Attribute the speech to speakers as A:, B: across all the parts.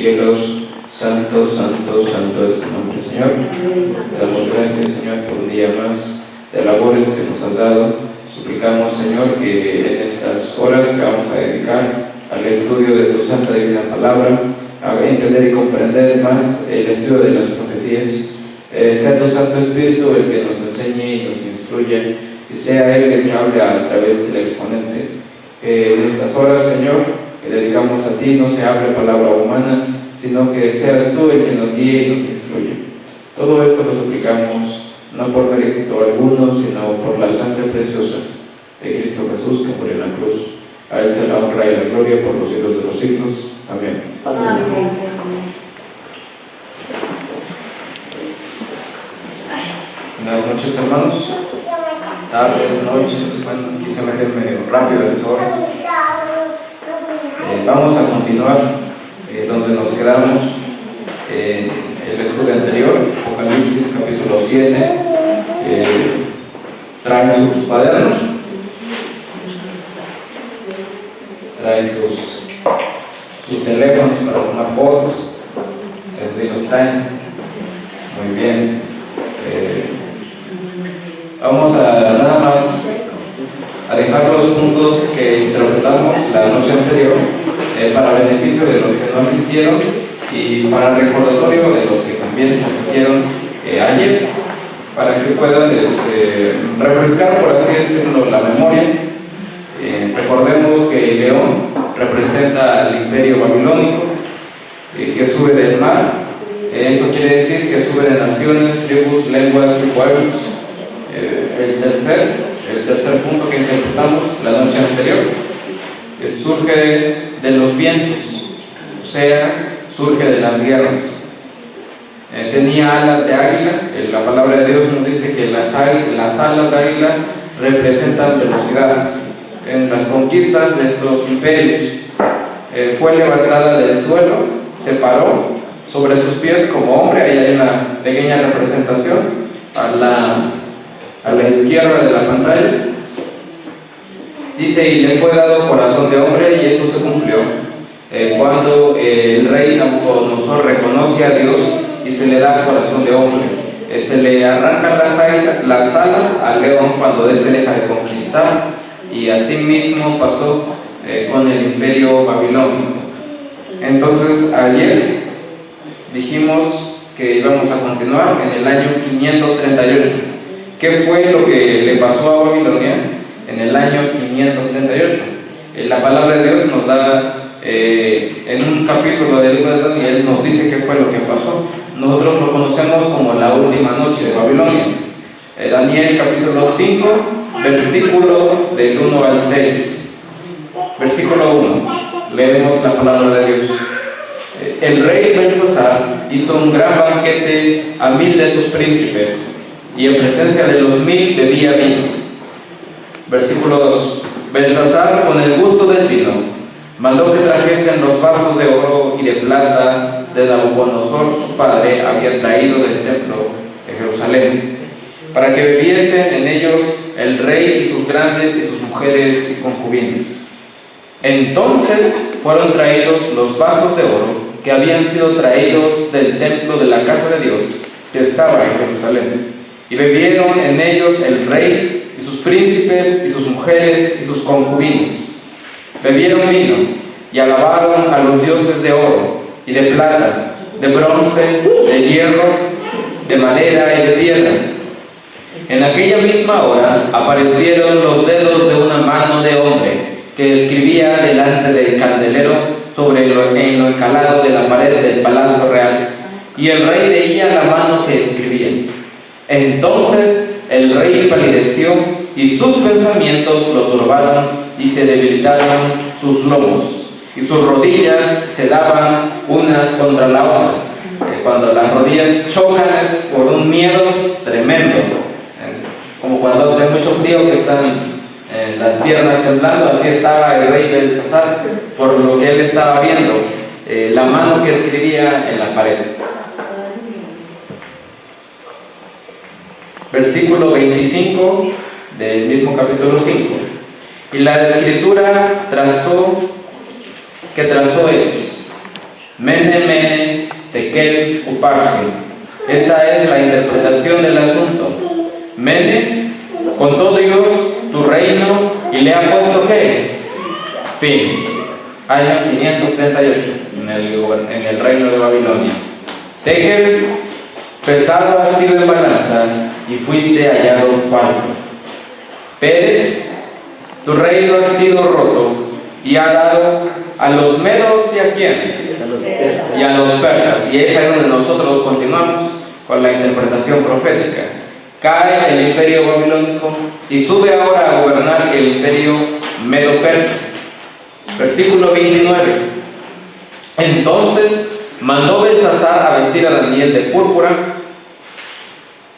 A: cielos. Santo, santo, santo es tu nombre, Señor. Te damos gracias, Señor, por un día más de labores que nos has dado. Suplicamos, Señor, que en estas horas que vamos a dedicar al estudio de tu santa divina palabra, a entender y comprender más el estudio de las profecías, sea tu Santo Espíritu el que nos enseñe y nos instruya, y sea Él el que hable a través del exponente. En estas horas, Señor, que dedicamos a ti, no se hable palabra humana, sino que seas tú el que nos guíe y nos instruya. Todo esto lo suplicamos no por mérito alguno, sino por la sangre preciosa de Cristo Jesús, que murió en la cruz. A Él sea la honra y la gloria por los siglos de los siglos. Amén.
B: Amén.
A: Buenas noches, hermanos. Tardes, noches. Bueno, quise meterme rápido en esa hora. Vamos a continuar donde nos quedamos en el estudio anterior, Apocalipsis capítulo 7. Traen sus cuadernos, traen sus teléfonos para tomar fotos. Así los traen. Muy bien. Vamos a nada más a dejar los puntos que interpretamos la noche anterior para beneficio de los que no asistieron y para recordatorio de los que también asistieron ayer, para que puedan refrescar, por así decirlo, la memoria. Recordemos que el león representa al imperio babilónico que sube del mar. Eso quiere decir que sube de naciones, tribus, lenguas y pueblos. El tercer punto que interpretamos la noche anterior surge de los vientos, o sea, surge de las guerras. Tenía alas de águila. La palabra de Dios nos dice que las alas de águila representan velocidad. En las conquistas de estos imperios fue levantada del suelo, se paró sobre sus pies como hombre. Ahí hay una pequeña representación a la izquierda de la pantalla. Dice: y le fue dado corazón de hombre, y eso se cumplió cuando el rey Nabucodonosor reconoce a Dios y se le da corazón de hombre. Se le arrancan las alas al león cuando éste deja de conquistar, y así mismo pasó con el imperio babilónico. Entonces ayer dijimos que íbamos a continuar en el año 538. ¿Qué fue lo que le pasó a Babilonia en el año 538? La palabra de Dios nos da, en un capítulo del libro de Daniel, nos dice qué fue lo que pasó. Nosotros lo conocemos como la última noche de Babilonia. Daniel capítulo 5, versículo del 1 al 6. Versículo 1, leemos la palabra de Dios. El rey Belsasar hizo un gran banquete a 1000 de sus príncipes, y en presencia de los 1000 bebía vino. Versículo 2. Belsasar, con el gusto del vino, mandó que trajesen los vasos de oro y de plata de Nabucodonosor su padre había traído del templo de Jerusalén, para que bebiesen en ellos el rey y sus grandes y sus mujeres y concubinas. Entonces fueron traídos los vasos de oro que habían sido traídos del templo de la casa de Dios que estaba en Jerusalén, y bebieron en ellos el rey y sus príncipes y sus mujeres y sus concubinas. Bebieron vino y alabaron a los dioses de oro y de plata, de bronce, de hierro, de madera y de piedra. En aquella misma hora aparecieron los dedos de una mano de hombre que escribía delante del candelero sobre en lo encalado de la pared del palacio real, y el rey veía la mano que escribía. Entonces el rey palideció y sus pensamientos lo turbaron y se debilitaron sus lomos y sus rodillas se daban unas contra las otras. Cuando las rodillas chocan es por un miedo tremendo, como cuando hace mucho frío que están las piernas temblando. Así estaba el rey Belsasar por lo que él estaba viendo, la mano que escribía en la pared. Versículo 25 del mismo capítulo 5. Y la escritura que trazó es: Mene, mene, tekel, uparsin. Esta es la interpretación del asunto. Mene, contó Dios tu reino y le ha puesto ¿qué? Fin. Año 538 en el reino de Babilonia. Tekel, pesado has sido en balanza y fuiste hallado falto. Pérez, tu reino ha sido roto y ha dado a los medos y a quién? Y a los persas. Y es ahí donde nosotros continuamos con la interpretación profética. Cae el imperio babilónico y sube ahora a gobernar el imperio medo-persa. Versículo 29. Entonces mandó Belsasar a vestir a Daniel de púrpura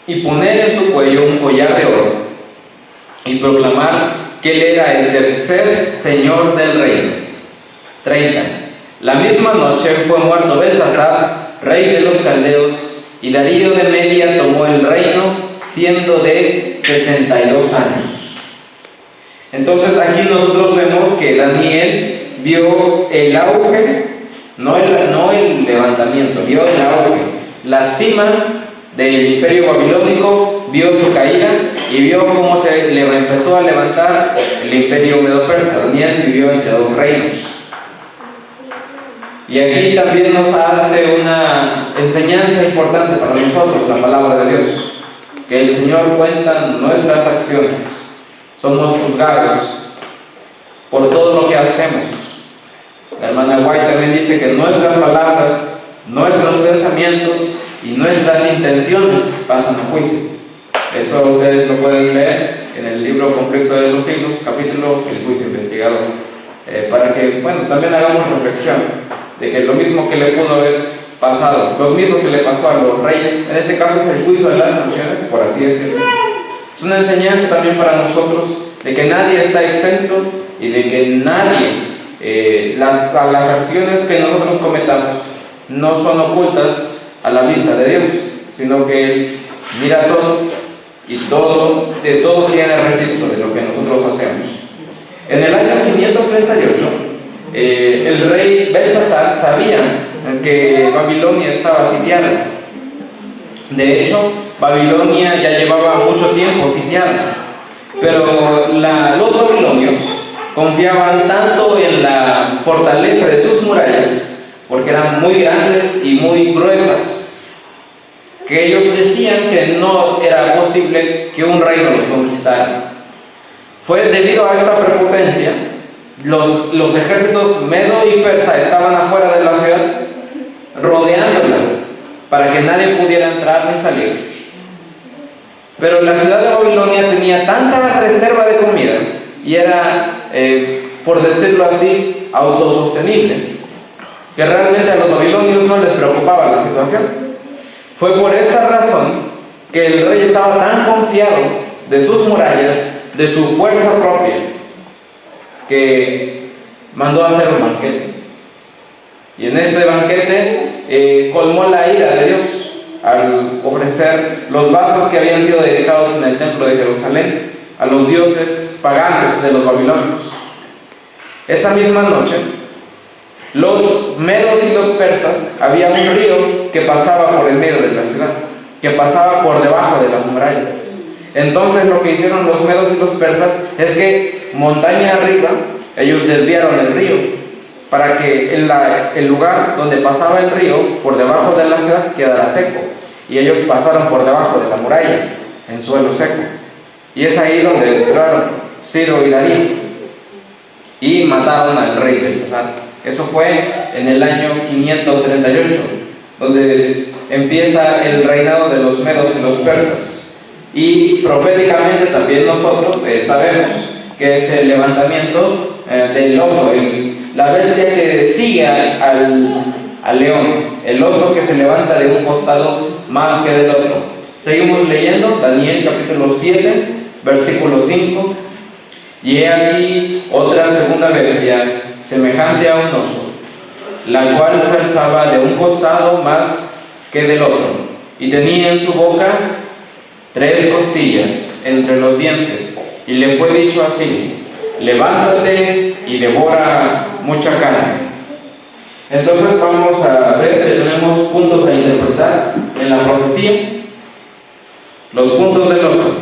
A: y poner en su cuello un collar de oro y proclamar que él era el tercer señor del reino. 30. La misma noche fue muerto Belsasar, rey de los caldeos, y Darío de Media tomó el reino, siendo de 62 años. Entonces aquí nosotros vemos que Daniel vio el auge, no el levantamiento, vio el auge, la cima del imperio babilónico, vio su caída y vio cómo se le empezó a levantar el imperio medo-persa. Daniel vivió entre dos reinos. Y aquí también nos hace una enseñanza importante para nosotros, la palabra de Dios, que el Señor cuenta nuestras acciones. Somos juzgados por todo lo que hacemos. La hermana White también dice que nuestras palabras, nuestros pensamientos y nuestras intenciones pasan a juicio. Eso ustedes lo pueden leer en el libro Conflicto de los Siglos, capítulo El juicio investigado, para que, también hagamos reflexión de que lo mismo que le pudo haber pasado, lo mismo que le pasó a los reyes, en este caso es el juicio de las naciones, por así decirlo. Es una enseñanza también para nosotros de que nadie está exento y de que nadie, las acciones que nosotros cometamos no son ocultas a la vista de Dios, sino que Él mira todo y de todo tiene registro de lo que nosotros hacemos. En el año 538, el rey Belsasar sabía que Babilonia estaba sitiada. De hecho, Babilonia ya llevaba mucho tiempo sitiada, pero los babilonios confiaban tanto en la fortaleza de sus murallas, porque eran muy grandes y muy gruesas, que ellos decían que no era posible que un reino los conquistara. Fue debido a esta prepotencia, los ejércitos medo y persa estaban afuera de la ciudad, rodeándola, para que nadie pudiera entrar ni salir. Pero la ciudad de Babilonia tenía tanta reserva de comida y era, por decirlo así, autosostenible, que realmente a los babilonios no les preocupaba la situación. Fue por esta razón que el rey estaba tan confiado de sus murallas, de su fuerza propia, que mandó a hacer un banquete. Y en este banquete colmó la ira de Dios al ofrecer los vasos que habían sido dedicados en el templo de Jerusalén a los dioses paganos de los babilonios. Esa misma noche, los medos y los persas, había un río que pasaba por el medio de la ciudad, que pasaba por debajo de las murallas. Entonces lo que hicieron los medos y los persas es que montaña arriba, ellos desviaron el río para que el lugar donde pasaba el río, por debajo de la ciudad, quedara seco. Y ellos pasaron por debajo de la muralla, en suelo seco. Y es ahí donde entraron Ciro y Darío y mataron al rey Belsasar. Eso fue en el año 538, donde empieza el reinado de los medos y los persas. Y proféticamente también nosotros sabemos que es el levantamiento del oso, la bestia que sigue al león, el oso que se levanta de un costado más que del otro. Seguimos leyendo Daniel capítulo 7, versículo 5. Y he aquí otra segunda bestia, semejante a un oso, la cual se alzaba de un costado más que del otro, y tenía en su boca 3 costillas entre los dientes, y le fue dicho así: levántate y devora mucha carne. Entonces vamos a ver que tenemos puntos a interpretar en la profecía. Los puntos del oso.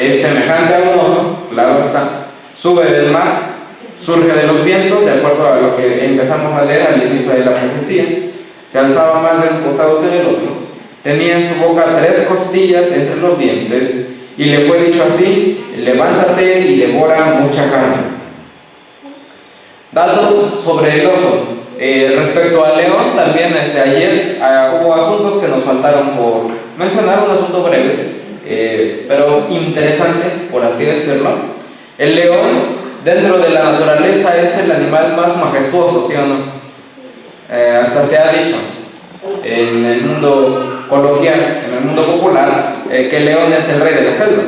A: Es semejante a un oso, claro está. Sube del mar, surge de los vientos, de acuerdo a lo que empezamos a leer al inicio de la profecía. Se alzaba más de un costado que del otro. Tenía en su boca 3 costillas entre los dientes, y le fue dicho así: levántate y devora mucha carne. Datos sobre el oso. Respecto al león, también ayer hubo asuntos que nos faltaron por mencionar, un asunto breve, pero interesante, por así decirlo. El león, dentro de la naturaleza, es el animal más majestuoso, ¿sí o no? Hasta se ha dicho en el mundo coloquial, en el mundo popular, que el león es el rey de la selva.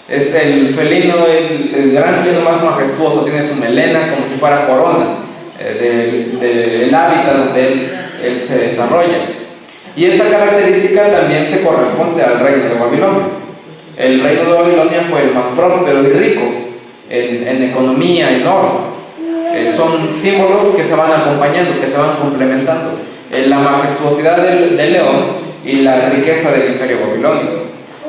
A: Es el felino, el gran felino más majestuoso, tiene su melena como si fuera corona del hábitat donde él se desarrolla. Y esta característica también se corresponde al reino de Babilonia. El reino de Babilonia fue el más próspero y rico en economía, en oro. Son símbolos que se van acompañando, que se van complementando. La majestuosidad del león y la riqueza del imperio babilónico.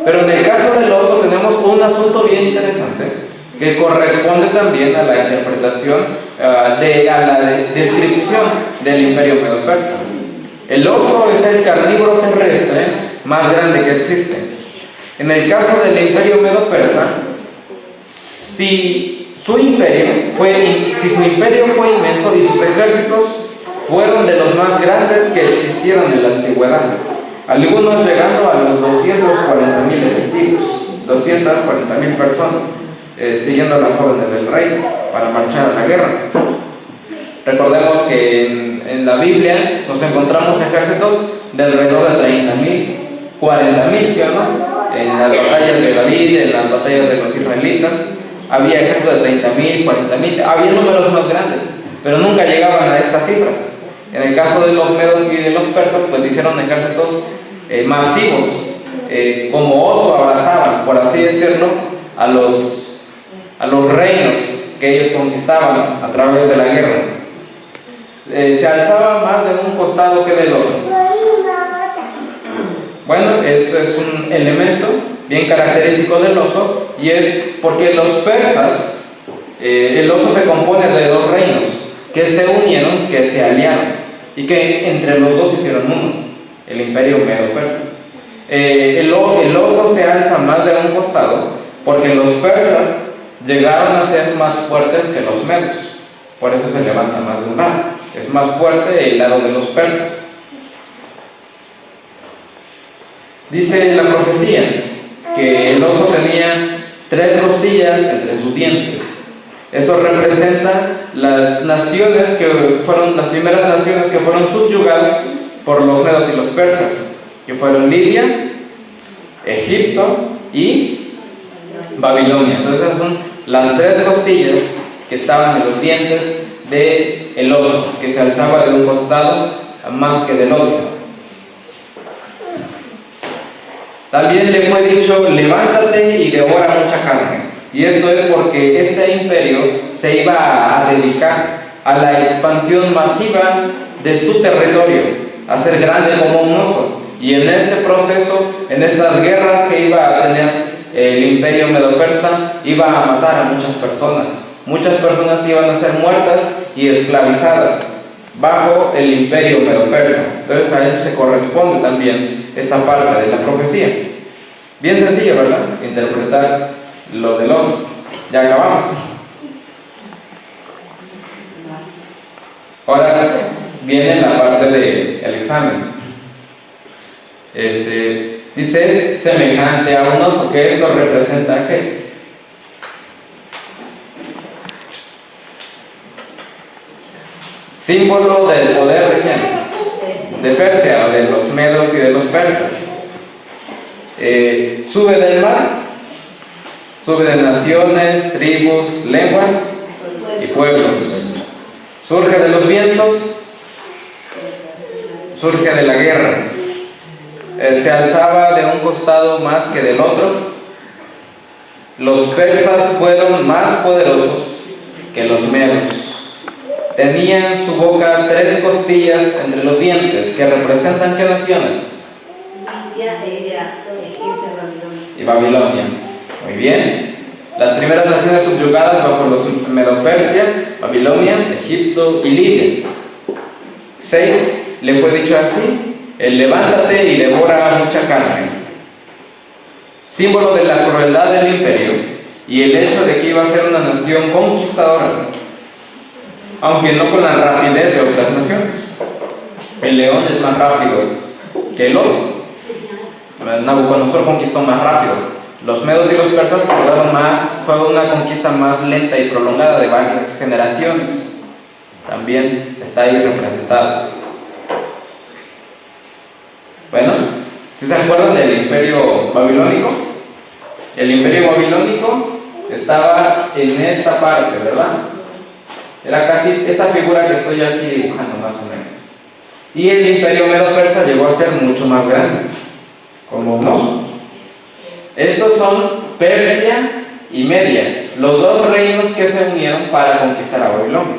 A: Pero en el caso del oso tenemos un asunto bien interesante que corresponde también a la interpretación, a la descripción del imperio medo-persa. El oso es el carnívoro terrestre más grande que existe. En el caso del imperio medo-persa, si su imperio fue inmenso y sus ejércitos fueron de los más grandes que existieron en la antigüedad, algunos llegando a los 240.000 efectivos, 240.000 personas, siguiendo las órdenes del rey para marchar a la guerra. Recordemos que en la Biblia nos encontramos ejércitos de alrededor de 30.000, 40.000, ¿sí o no? En las batallas de David, en las batallas de los israelitas, había ejércitos de 30.000, 40.000, había números más grandes, pero nunca llegaban a estas cifras. En el caso de los medos y de los persas, pues hicieron ejércitos masivos, como oso abrazaban, por así decirlo, a los reinos que ellos conquistaban a través de la guerra. Se alzaba más de un costado que del otro. Bueno, eso es un elemento bien característico del oso, y es porque los persas, el oso se compone de 2 reinos que se unieron, que se aliaron, y que entre los dos hicieron uno, el imperio medo-persa. El oso se alza más de un costado porque los persas llegaron a ser más fuertes que los medos, por eso se levanta más de un lado, es más fuerte el lado de los persas. Dice la profecía que el oso tenía 3 costillas entre sus dientes. Eso representa las naciones que fueron las primeras naciones que fueron subyugadas por los medos y los persas, que fueron Libia, Egipto y Babilonia. Entonces esas son las 3 costillas que estaban en los dientes del oso, que se alzaba de un costado más que del otro. También le fue dicho: levántate y devora mucha carne. Y esto es porque este imperio se iba a dedicar a la expansión masiva de su territorio, a ser grande como un oso. Y en este proceso, en estas guerras que iba a tener el imperio medo-persa, iba a matar a muchas personas. Muchas personas iban a ser muertas y esclavizadas bajo el imperio medo-persa. Entonces a eso se corresponde también esta parte de la profecía. Bien sencillo, ¿verdad? Interpretar lo del oso. Ya acabamos. Ahora viene la parte del examen. Dice: es semejante a un oso. ¿Qué esto representa? ¿Qué? Símbolo del poder de quién? De Persia, de los medos y de los persas. Sube del mar, sube de naciones, tribus, lenguas y pueblos. Surge de los vientos, surge de la guerra. Se alzaba de un costado más que del otro. Los persas fueron más poderosos que los medos. Tenía en su boca 3 costillas entre los dientes, que representan ¿qué naciones? Y Babilonia. Muy bien. Las primeras naciones subyugadas bajo los Medo-Persia, Babilonia, Egipto y Lidia. 6. Le fue dicho así: levántate y devora mucha carne. Símbolo de la crueldad del imperio y el hecho de que iba a ser una nación conquistadora, aunque no con la rapidez de otras naciones. El león es más rápido que el oso. Nabucodonosor conquistó más rápido. Los medos y los persas tardaron más, fue una conquista más lenta y prolongada de varias generaciones. También está ahí representado. Bueno, ¿sí se acuerdan del imperio babilónico? El imperio babilónico estaba en esta parte, ¿verdad? Era casi esta figura que estoy aquí dibujando, más o menos. Y el imperio medo-persa llegó a ser mucho más grande, como no. Estos son Persia y Media, los 2 reinos que se unieron para conquistar a Babilonia.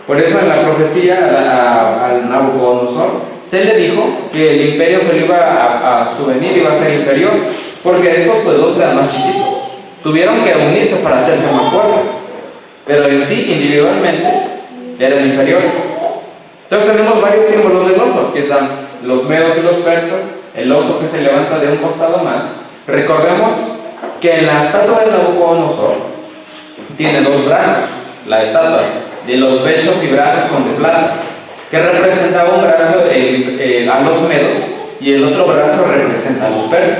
A: Por eso en la profecía al Nabucodonosor se le dijo que el imperio que le iba a subvenir iba a ser inferior, porque estos pues 2 eran más chiquitos. Tuvieron que unirse para hacerse más fuertes, pero en sí, individualmente, eran inferiores. Entonces tenemos varios símbolos del oso, que están los medos y los persas, el oso que se levanta de un costado más. Recordemos que en la estatua de Nabucodonosor tiene 2 brazos, la estatua, de los pechos y brazos son de plata, que representa un brazo a los medos y el otro brazo representa a los persas.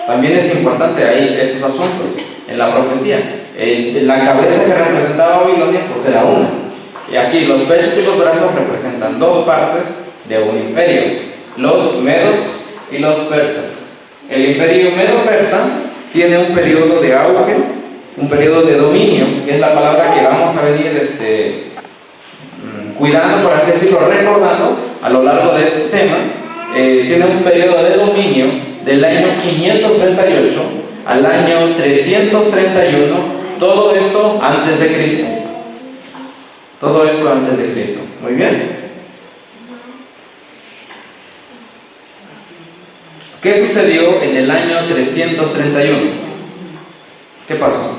A: También es importante ahí esos asuntos en la profecía. La cabeza que representaba Babilonia pues era una, y aquí los pechos y los brazos representan 2 partes de un imperio, los medos y los persas. El imperio medo-persa tiene un periodo de auge, un periodo de dominio, que es la palabra que vamos a venir cuidando, por así decirlo, recordando a lo largo de este tema. Tiene un periodo de dominio del año 538 al año 331, todo esto antes de Cristo. Todo esto antes de Cristo. Muy bien. ¿Qué sucedió en el año 331? ¿Qué pasó?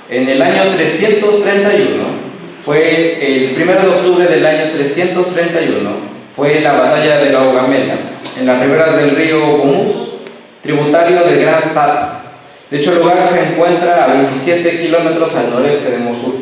A: En el año 331 fue el 1 de octubre del año 331, fue la batalla de Gaugamela, en las riberas del río Gumuz, tributario del Gran Sat. Dicho lugar se encuentra a 27 kilómetros al noreste de Mosul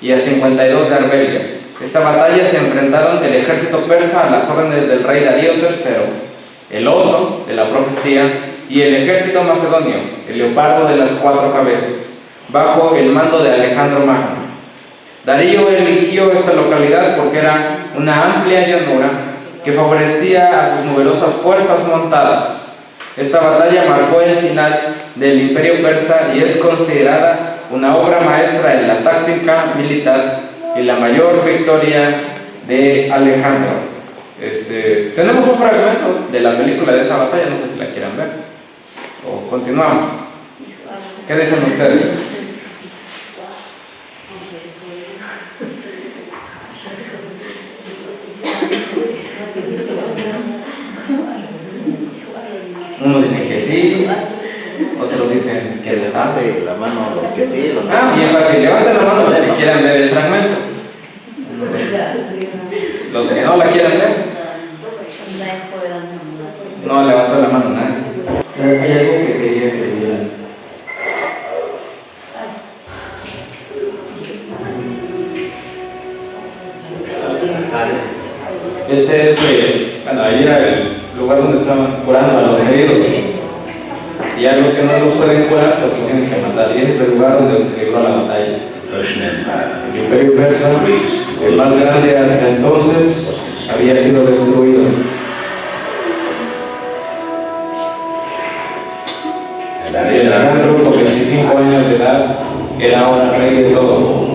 A: y a 52 de Arbelia. Esta batalla se enfrentaron el ejército persa a las órdenes del rey Darío III, el oso de la profecía, y el ejército macedonio, el leopardo de las 4 cabezas, bajo el mando de Alejandro Magno. Darío eligió esta localidad porque era una amplia llanura que favorecía a sus numerosas fuerzas montadas. Esta batalla marcó el final del imperio persa y es considerada una obra maestra en la táctica militar y la mayor victoria de Alejandro. Tenemos un fragmento de la película de esa batalla, no sé si la quieran ver o continuamos. ¿Qué dicen ustedes? Unos dicen que sí, otros dicen que lo sabe.
B: La mano los que sí, los que
A: Bien fácil, levanten la mano los que quieran ver el fragmento. Los que no la quieran ver, no levantó la mano nadie. Hay algo que quería que vieran. Ese es, ahí era el lugar donde estaban curando a los heridos. Y a los que no los pueden curar, pues los tienen que matar. Y ese es el lugar donde se libró la batalla. El imperio persa, el más grande hasta entonces, había sido destruido. El Alejandro, con 25 años de edad, era ahora rey de todo.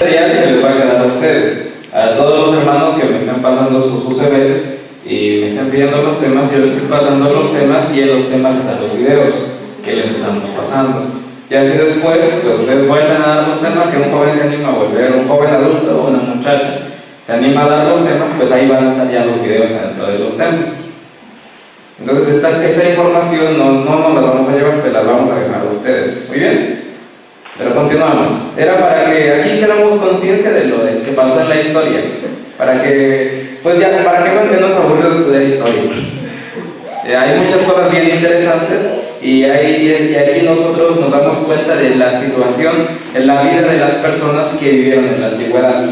A: Ya se les va a quedar a ustedes, a todos los hermanos que me están pasando sus UCBs y me están pidiendo los temas. Yo les estoy pasando los temas y en los temas están los videos que les estamos pasando. Y así después, pues ustedes vuelven a dar los temas que un joven se anima a volver, un joven adulto o una muchacha se anima a dar los temas, pues ahí van a estar ya los videos dentro de los temas. Entonces esta información no nos la vamos a llevar, se las vamos a dejar a ustedes. Muy bien, pero continuamos. Era para que aquí hiciéramos conciencia de lo que pasó en la historia, para que, pues ya, para que vean que no es aburrido estudiar historia. Hay muchas cosas bien interesantes y aquí nosotros nos damos cuenta de la situación en la vida de las personas que vivieron en la antigüedad,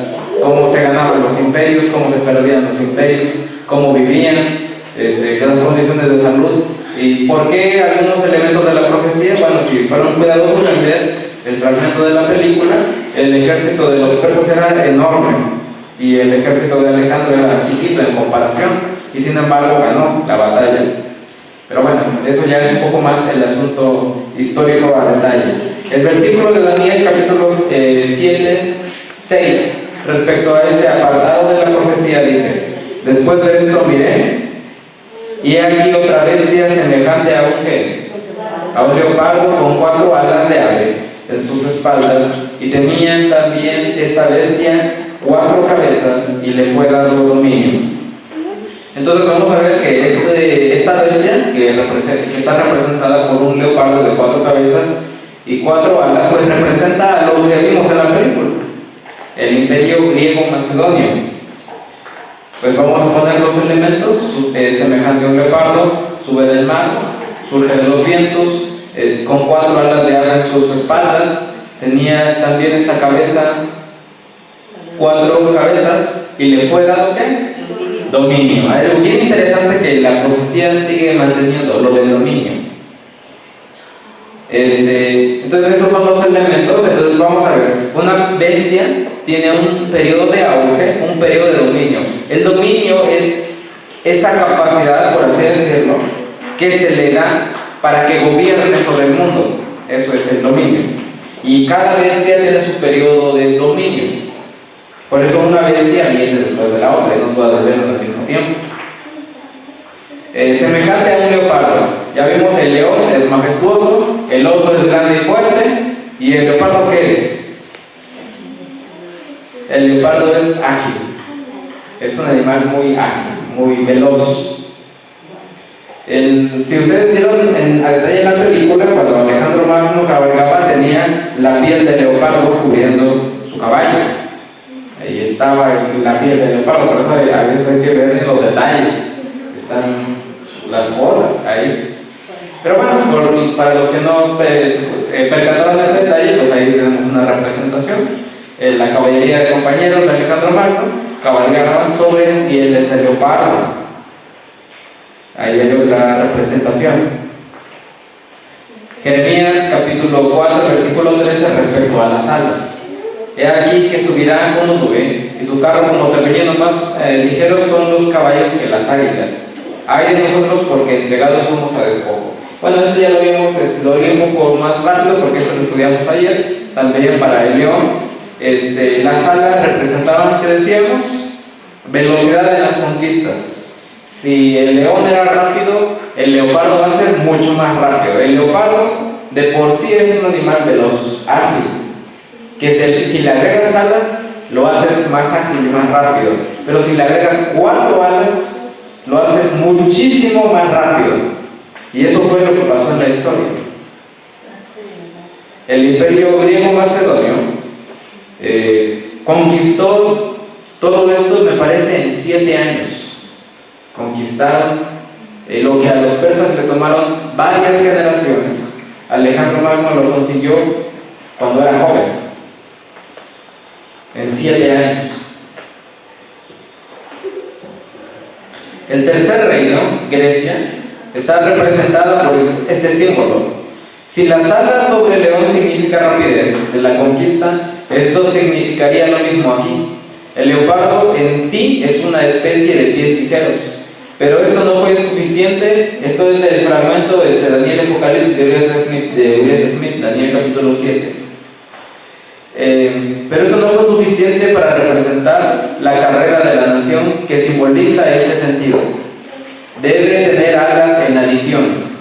A: cómo se ganaban los imperios, cómo se perdían los imperios, cómo vivían, las condiciones de salud y por qué algunos elementos de la profecía. Bueno, si fueron cuidadosos en ver el fragmento de la película, el ejército de los persas era enorme y el ejército de Alejandro era chiquito en comparación, y sin embargo ganó la batalla. Pero bueno, eso ya es un poco más el asunto histórico a detalle. El versículo de Daniel, capítulos 7, 6, respecto a este apartado de la profecía, dice: después de esto miré, y aquí otra bestia semejante a un leopardo con 4 alas de ave en sus espaldas, y tenía también esta bestia 4 cabezas, y le fue dado dominio. Entonces vamos a ver que esta bestia, que está representada por un leopardo de 4 cabezas y 4 alas, pues representa a lo que vimos en la película, el imperio griego macedonio. Pues vamos a poner los elementos: es semejante a un leopardo, sube del mar, surge de los vientos, con 4 alas de ave en sus espaldas, tenía también esta cabeza, 4 cabezas, y le fue dado ¿qué? Dominio. Algo bien interesante que la profecía sigue manteniendo, lo del dominio. Entonces estos son los elementos. Entonces vamos a ver, una bestia tiene un periodo de auge, un periodo de dominio. El dominio es esa capacidad, por así decirlo, que se le da para que gobierne sobre el mundo. Eso es el dominio. Y cada bestia tiene su periodo de dominio. Por eso una bestia viene después de la otra y no todas vienen al mismo tiempo. Semejante a un leopardo. Ya vimos, el león es majestuoso, el oso es grande y fuerte, y el leopardo ¿qué es? El leopardo es ágil, es un animal muy ágil, muy veloz. Si ustedes vieron a detalle en la película, cuando Alejandro Magno cabalgaba, tenía la piel de leopardo cubriendo su caballo. Ahí estaba la piel de leopardo, por eso a veces hay que ver en los detalles, están las cosas ahí. Pero bueno, para los que no percataron de ese detalle, pues ahí tenemos una representación. La caballería de compañeros de Alejandro Magno cabalgaban sobre pieles de leopardo. Ahí hay otra representación. Jeremías capítulo 4, versículo 13, respecto a las alas. He aquí que subirá como nube, y su carro como torbellino. Más ligeros son los caballos que las águilas. Ay de nosotros, porque entregados somos a despojo. Bueno, esto ya lo vimos, lo vi un poco más rápido porque esto lo estudiamos ayer. También para el león, las alas representaban, que decíamos, velocidad en las conquistas. Si el león era rápido, el leopardo va a ser mucho más rápido. El leopardo de por sí es un animal veloz, ágil, que si le agregas alas, lo haces más ágil y más rápido. Pero si le agregas 4 alas, lo haces muchísimo más rápido. Y eso fue lo que pasó en la historia. El imperio griego macedonio conquistó todo esto, me parece, en 7 años. Conquistaron lo que a los persas le tomaron varias generaciones. Alejandro Magno lo consiguió cuando era joven, en 7 años. El tercer reino, Grecia, está representada por este símbolo. Si las alas sobre el león significa rapidez de la conquista, esto significaría lo mismo aquí. El leopardo en sí es una especie de pies ligeros, pero esto no fue suficiente. Esto es del fragmento de Daniel Apocalipsis de Urias Smith, Daniel capítulo 7. Pero esto no fue suficiente para representar la carrera de la nación, que simboliza este sentido. Debe tener alas en adición.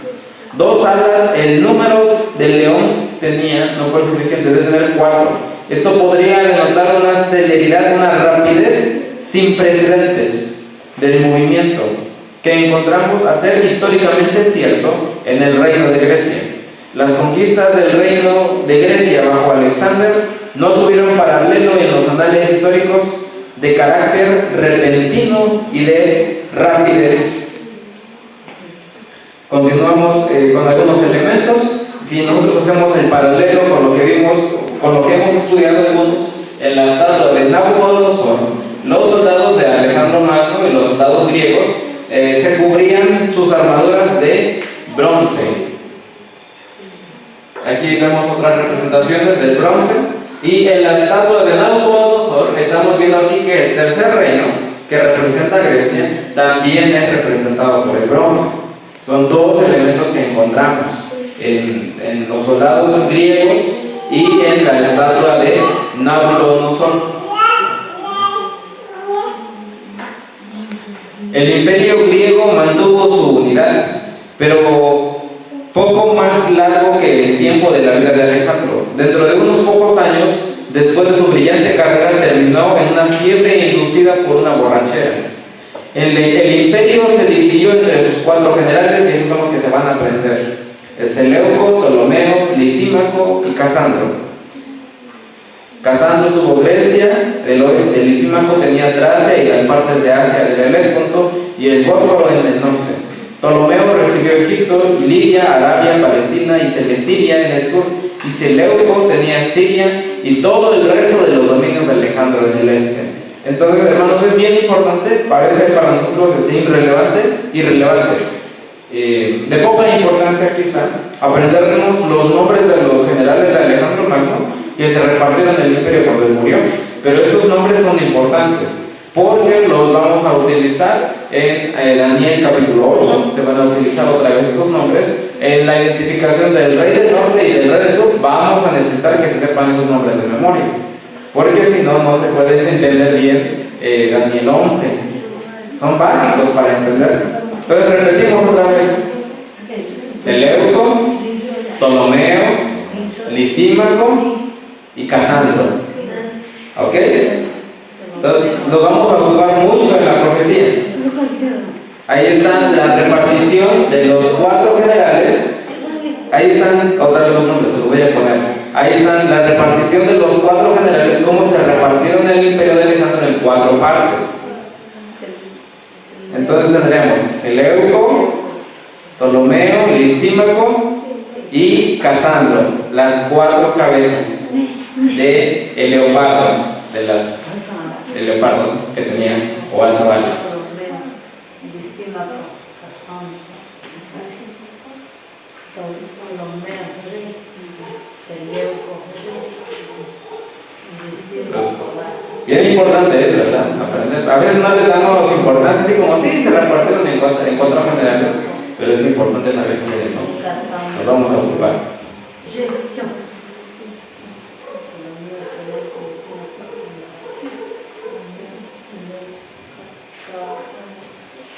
A: 2 alas, el número del león tenía no fue suficiente, de tener 4. Esto podría denotar una celeridad, una rapidez sin precedentes del movimiento que encontramos a ser históricamente cierto en el reino de Grecia. Las conquistas del reino de Grecia bajo Alexander no tuvieron paralelo en los anales históricos de carácter repentino y de rapidez. Continuamos con algunos elementos. Si nosotros hacemos el paralelo con lo que vimos, con lo que hemos estudiado en la estatua de Nabucodonosor, los soldados de Alejandro Magno y los soldados griegos se cubrían sus armaduras de bronce. Aquí vemos otras representaciones del bronce. Y en la estatua de Nabucodonosor estamos viendo aquí que el tercer reino, que representa a Grecia, también es representado por el bronce. Son dos elementos que encontramos en los soldados griegos y en la estatua de Nabucodonosor. El imperio griego mantuvo su unidad, pero poco más largo que el tiempo de la vida de Alejandro. Dentro de unos pocos años, después de su brillante carrera, terminó en una fiebre inducida por una borrachera. El imperio se dividió entre sus 4 generales, y esos son los que se van a aprender: Seleuco, Ptolomeo, Lisímaco y Casandro. Casandro tuvo Grecia del oeste, Lisímaco tenía Tracia y las partes de Asia del Helesponto y el Bósforo en el norte. Ptolomeo recibió Egipto, Libia, Arabia, Palestina y Celestiria en el sur, y Seleuco tenía Siria y todo el resto de los dominios de Alejandro en el este. Entonces, hermanos, es bien importante, parece para nosotros irrelevante, de poca importancia quizá, aprendernos los nombres de los generales de Alejandro Magno que se repartieron en el imperio cuando él murió, pero estos nombres son importantes porque los vamos a utilizar en Daniel capítulo 8, se van a utilizar otra vez estos nombres en la identificación del rey del norte y del rey del sur. Vamos a necesitar que se sepan esos nombres de memoria, porque si no, no se puede entender bien Daniel 11. Son básicos para entender. Entonces repetimos otra vez: Seleuco, Ptolomeo, Lisímaco y Casandro. ¿Ok? Entonces nos vamos a ocupar mucho en la profecía. Ahí están la repartición de los 4 generales. Ahí están, otra vez los nombres, se los voy a poner. Ahí están la repartición de los 4 generales, cómo se repartieron el imperio de Alejandro en 4 partes. Entonces tendremos Seleuco, Ptolomeo, Lisímaco y Casandro, las 4 cabezas de el leopardo, el leopardo que tenía o alcabalas. Bien importante es, ¿verdad? Aprender. A veces no les damos importancia, así como sí, se repartieron en 4 generales, pero es importante saber quiénes son. Nos vamos a ocupar.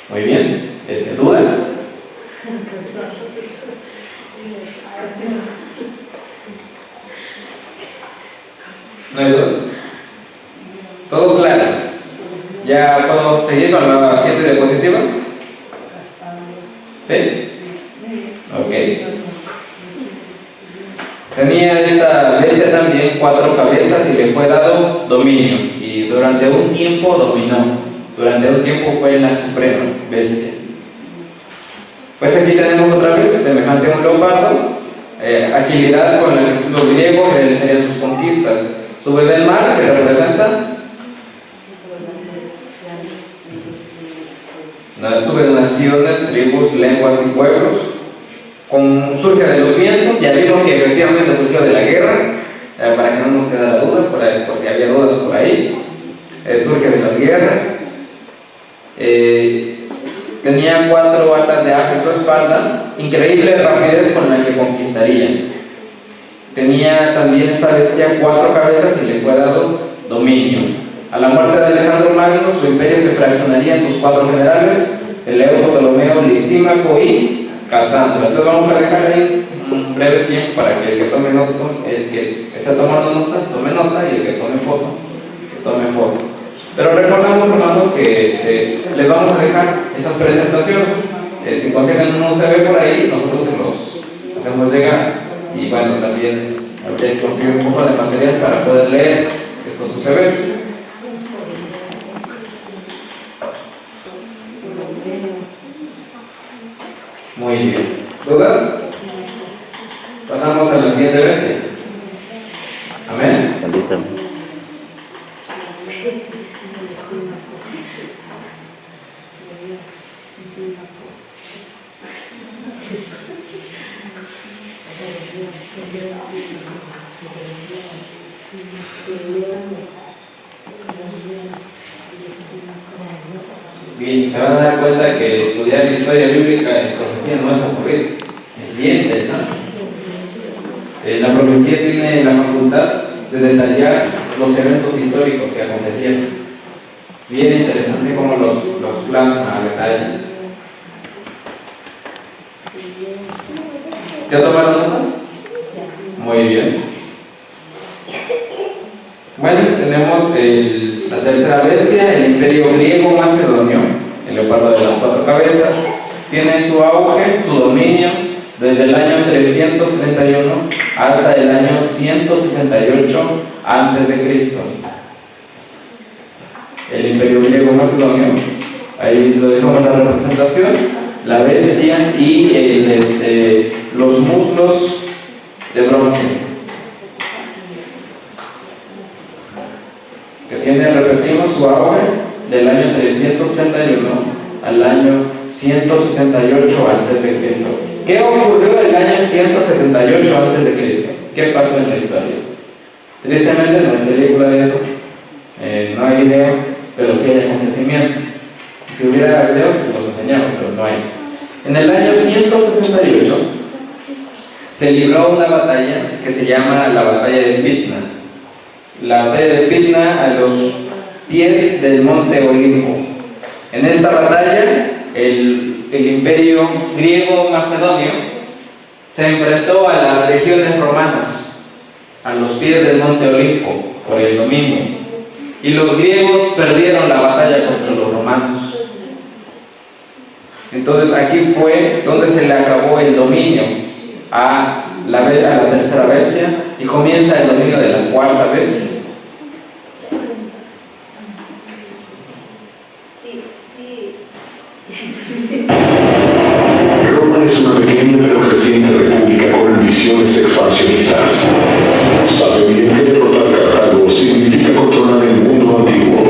A: Muy bien. ¿Dudas? ¿No hay dudas? ¿Todo claro? ¿Ya podemos seguir con la siguiente diapositiva? ¿Sí? Ok. Tenía esta bestia también 4 cabezas y le fue dado dominio, y durante un tiempo dominó. Durante un tiempo fue la suprema bestia. Pues aquí tenemos otra vez, semejante a un leopardo, agilidad con la que los griegos realizarían sus conquistas. Sube del mar, que representa sube de naciones, tribus, lenguas y pueblos. Surge de los vientos, ya vimos que efectivamente surgió de la guerra, para que no nos quede la duda, por si había dudas por ahí. Surge de las guerras. Tenía 4 alas de ave en su espalda, increíble rapidez con la que conquistaría. Tenía también esta bestia 4 cabezas y le fue dado dominio. A la muerte de Alejandro Magno, su imperio se fraccionaría en sus 4 generales: Seleuco, Ptolomeo, Lisímaco y Casandro. Entonces vamos a dejar ahí un breve tiempo para que el que tome nota, el que esté tomando notas, tome nota, y el que tome foto, que tome foto. Pero recordamos, hermanos, que les vamos a dejar esas presentaciones. Si consiguen un USB por ahí, nosotros se los hacemos llegar. Y bueno, también hay que conseguir un poco de material para poder leer estos UCBs. Muy bien. ¿Dudas? Pasamos a la siguiente bestia. Amén.
B: Bendito.
A: Bien, se van a dar cuenta que estudiar historia bíblica en profecía no es aburrido, es bien interesante. La profecía tiene la facultad de detallar los eventos históricos que acontecieron. Bien interesante cómo los plasma a detalle. ¿Ya tomaron notas? Muy bien. Bueno, tenemos la tercera bestia, el imperio griego macedonio, el leopardo de las 4 cabezas. Tiene su auge, su dominio, desde el año 331 hasta el año 168 a.C. El imperio griego macedonio, ahí lo dejamos la representación, la bestia y los muslos de bronce. Que tiene, repetimos, su auge del año 331 al año 168 a.C. ¿Qué ocurrió en el año 168 a.C.? ¿Qué pasó en la historia? Tristemente no hay película de eso, no hay video, pero sí hay acontecimiento. Si hubiera videos, los enseñamos, pero no hay. En el año 168 se libró una batalla que se llama la batalla de Pydna. La batalla de Pydna a los pies del monte Olimpo. En esta batalla, el imperio griego macedonio se enfrentó a las legiones romanas a los pies del monte Olimpo por el dominio. Y los griegos perdieron la batalla contra los romanos. Entonces aquí fue donde se le acabó el dominio a la tercera bestia y comienza el dominio de la cuarta bestia.
C: Roma es una pequeña pero creciente república con ambiciones expansionistas. Sabe bien que derrotar Cartago significa controlar el mundo antiguo.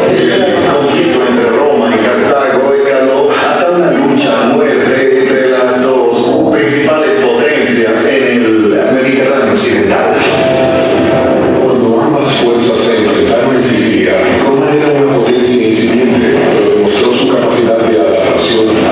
C: El conflicto entre Roma y Cartago escaló hasta una lucha a muerte entre las dos principales potencias en el Mediterráneo occidental. Cuando ambas fuerzas se enfrentaron en Sicilia, Roma era una potencia incipiente, pero demostró su capacidad de adaptación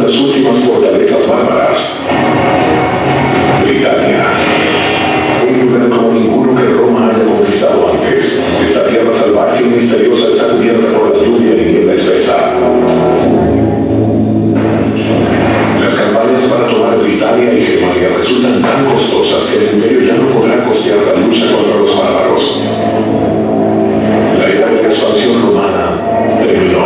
C: las últimas fortalezas bárbaras. Britania, un lugar como ninguno que Roma haya conquistado antes. Esta tierra salvaje y misteriosa está cubierta por la lluvia y niebla espesa. Las campañas para tomar Britania y Germania resultan tan costosas que el imperio ya no podrá costear la lucha contra los bárbaros. La era de la expansión romana terminó.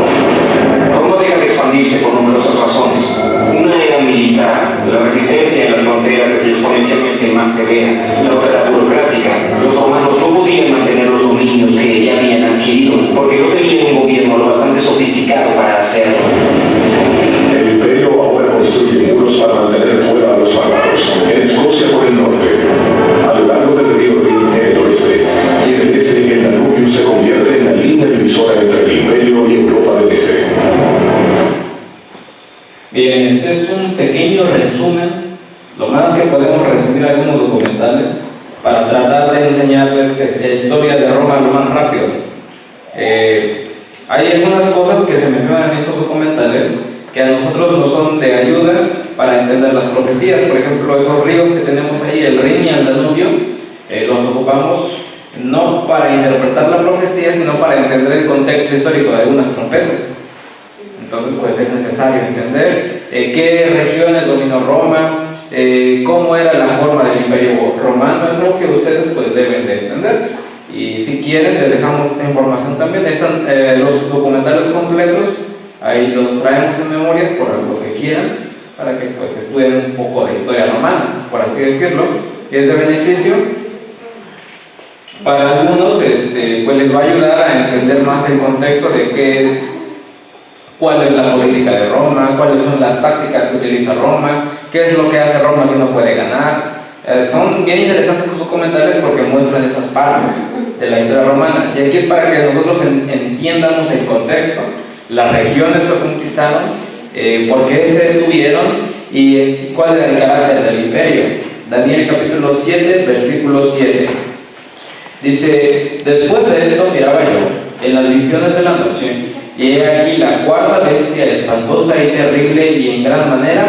B: Roma deja de expandirse por numerosas razones. Una era militar, la resistencia en las fronteras es exponencialmente más severa. La otra era burocrática. Los romanos no podían mantener los dominios que ya habían adquirido porque no tenían un gobierno lo bastante sofisticado para hacerlo.
C: El imperio ahora construye muros para mantener fuera a los bárbaros. En Escocia por el norte, a lo largo del río Rin en el oeste, y en el este el Danubio se convierte en la línea divisora entre el imperio y Europa del Este.
A: Bien, este es un pequeño resumen, lo más que podemos resumir algunos documentales para tratar de enseñarles la historia de Roma lo más rápido. Hay algunas cosas que se mencionan en estos documentales que a nosotros nos son de ayuda para entender las profecías. Por ejemplo, esos ríos que tenemos ahí, el Rin y el Danubio, los ocupamos no para interpretar la profecía, sino para entender el contexto histórico de algunas trompetas. Entonces, pues es necesario entender qué regiones dominó Roma, cómo era la forma del imperio romano. Es algo que ustedes pues deben de entender. Y si quieren, les dejamos esta información también. Están los documentales completos, ahí los traemos en memorias por algo que quieran, para que pues estudien un poco de historia romana, por así decirlo. Es de beneficio para algunos, pues les va a ayudar a entender más el contexto de cuál es la política de Roma, cuáles son las tácticas que utiliza Roma, qué es lo que hace Roma si no puede ganar. Son bien interesantes esos documentales porque muestran esas partes de la historia romana. Y aquí es para que nosotros entiendamos el contexto, las regiones que conquistaron, por qué se detuvieron y cuál era el carácter del imperio. Daniel capítulo 7, versículo 7. Dice: después de esto miraba yo en las visiones de la noche, y he aquí la cuarta bestia, espantosa y terrible y en gran manera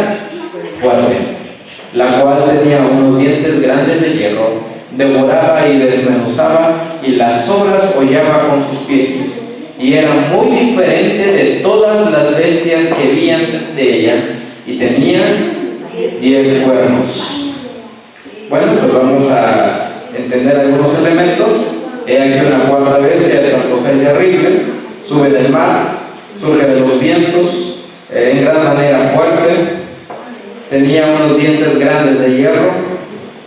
A: fuerte, la cual tenía unos dientes grandes de hierro, devoraba y desmenuzaba, y las sobras hollaba con sus pies, y era muy diferente de todas las bestias que vi antes de ella, y tenía 10 cuernos. Bueno, pues vamos a entender algunos elementos. He aquí una cuarta bestia, espantosa y terrible, sube del mar, surge de los vientos, en gran manera fuerte, tenía unos dientes grandes de hierro,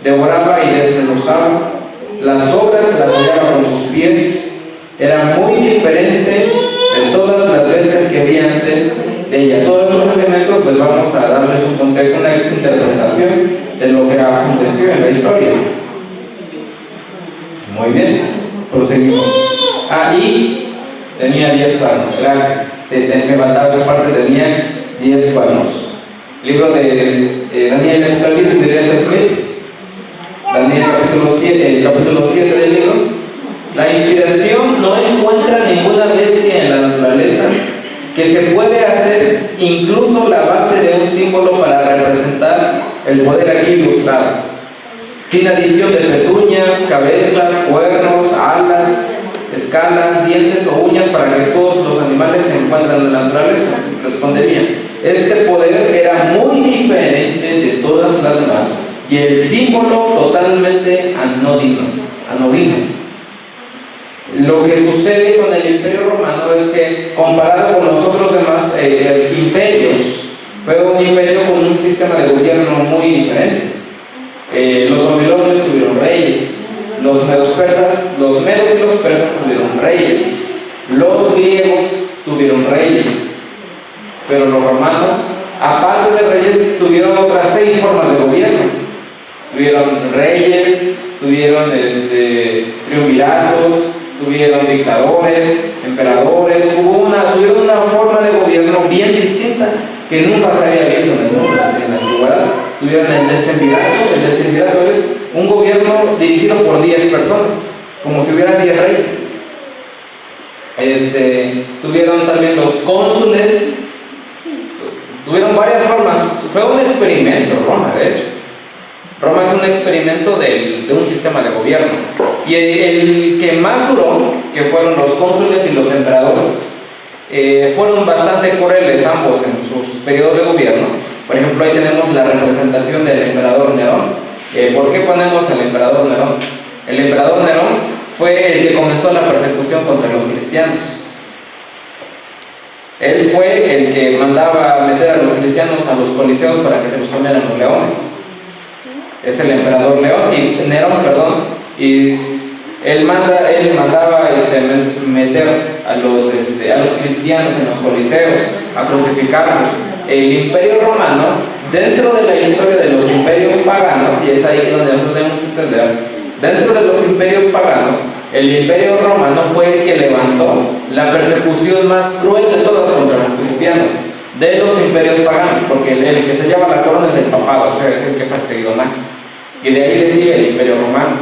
A: devoraba y desmenuzaba, las sobras las hollaba con sus pies, era muy diferente de todas las bestias que había antes de ella. Todos estos elementos pues vamos a darles un contexto, una interpretación de lo que aconteció en la historia. Muy bien, proseguimos. Y tenía 10 cuernos, gracias. Me faltaba esa parte, tenía 10 cuernos. Libro de Daniel Apocalipsis de D.S. Smith, Daniel capítulo 7 del libro. La inspiración no encuentra ninguna bestia en la naturaleza que se puede hacer incluso la base de un símbolo para representar el poder aquí ilustrado, sin adición de pezuñas, cabeza, cuernos, alas, escalas, dientes o uñas para que todos los animales se encuentran en la naturaleza. Respondería: este poder era muy diferente de todas las demás y el símbolo totalmente anodino. Lo que sucede con el imperio romano es que, comparado con los otros demás imperios, fue un imperio con un sistema de gobierno muy diferente. Los babilonios tuvieron reyes, los medos y los persas tuvieron reyes, los griegos tuvieron reyes, pero los romanos, aparte de reyes, tuvieron otras 6 formas de gobierno. Tuvieron reyes, tuvieron triunviratos, tuvieron dictadores, emperadores, tuvieron una forma de gobierno bien distinta que nunca se había visto en el mundo, en la antigüedad. Tuvieron el decemvirato es un gobierno dirigido por 10 personas, como si hubiera 10 reyes. Tuvieron también los cónsules, tuvieron varias formas, fue un experimento Roma, de hecho. Roma es un experimento de un sistema de gobierno. Y el que más duró, que fueron los cónsules y los emperadores, fueron bastante crueles ambos en sus periodos de gobierno. Por ejemplo, ahí tenemos la representación del emperador Nerón. ¿Por qué ponemos al emperador Nerón? El emperador Nerón fue el que comenzó la persecución contra los cristianos. Él fue el que mandaba meter a los cristianos a los coliseos para que se los comieran los leones. Es el emperador Nerón, y él mandaba meter a los cristianos en los coliseos, a crucificarlos. El Imperio Romano, dentro de la historia de los imperios paganos, y es ahí donde nosotros debemos entender, dentro de los imperios paganos, el Imperio Romano fue el que levantó la persecución más cruel de todas contra los cristianos, de los imperios paganos, porque el que se lleva la corona es el papado, es el que ha perseguido más. Y de ahí le sigue el Imperio Romano.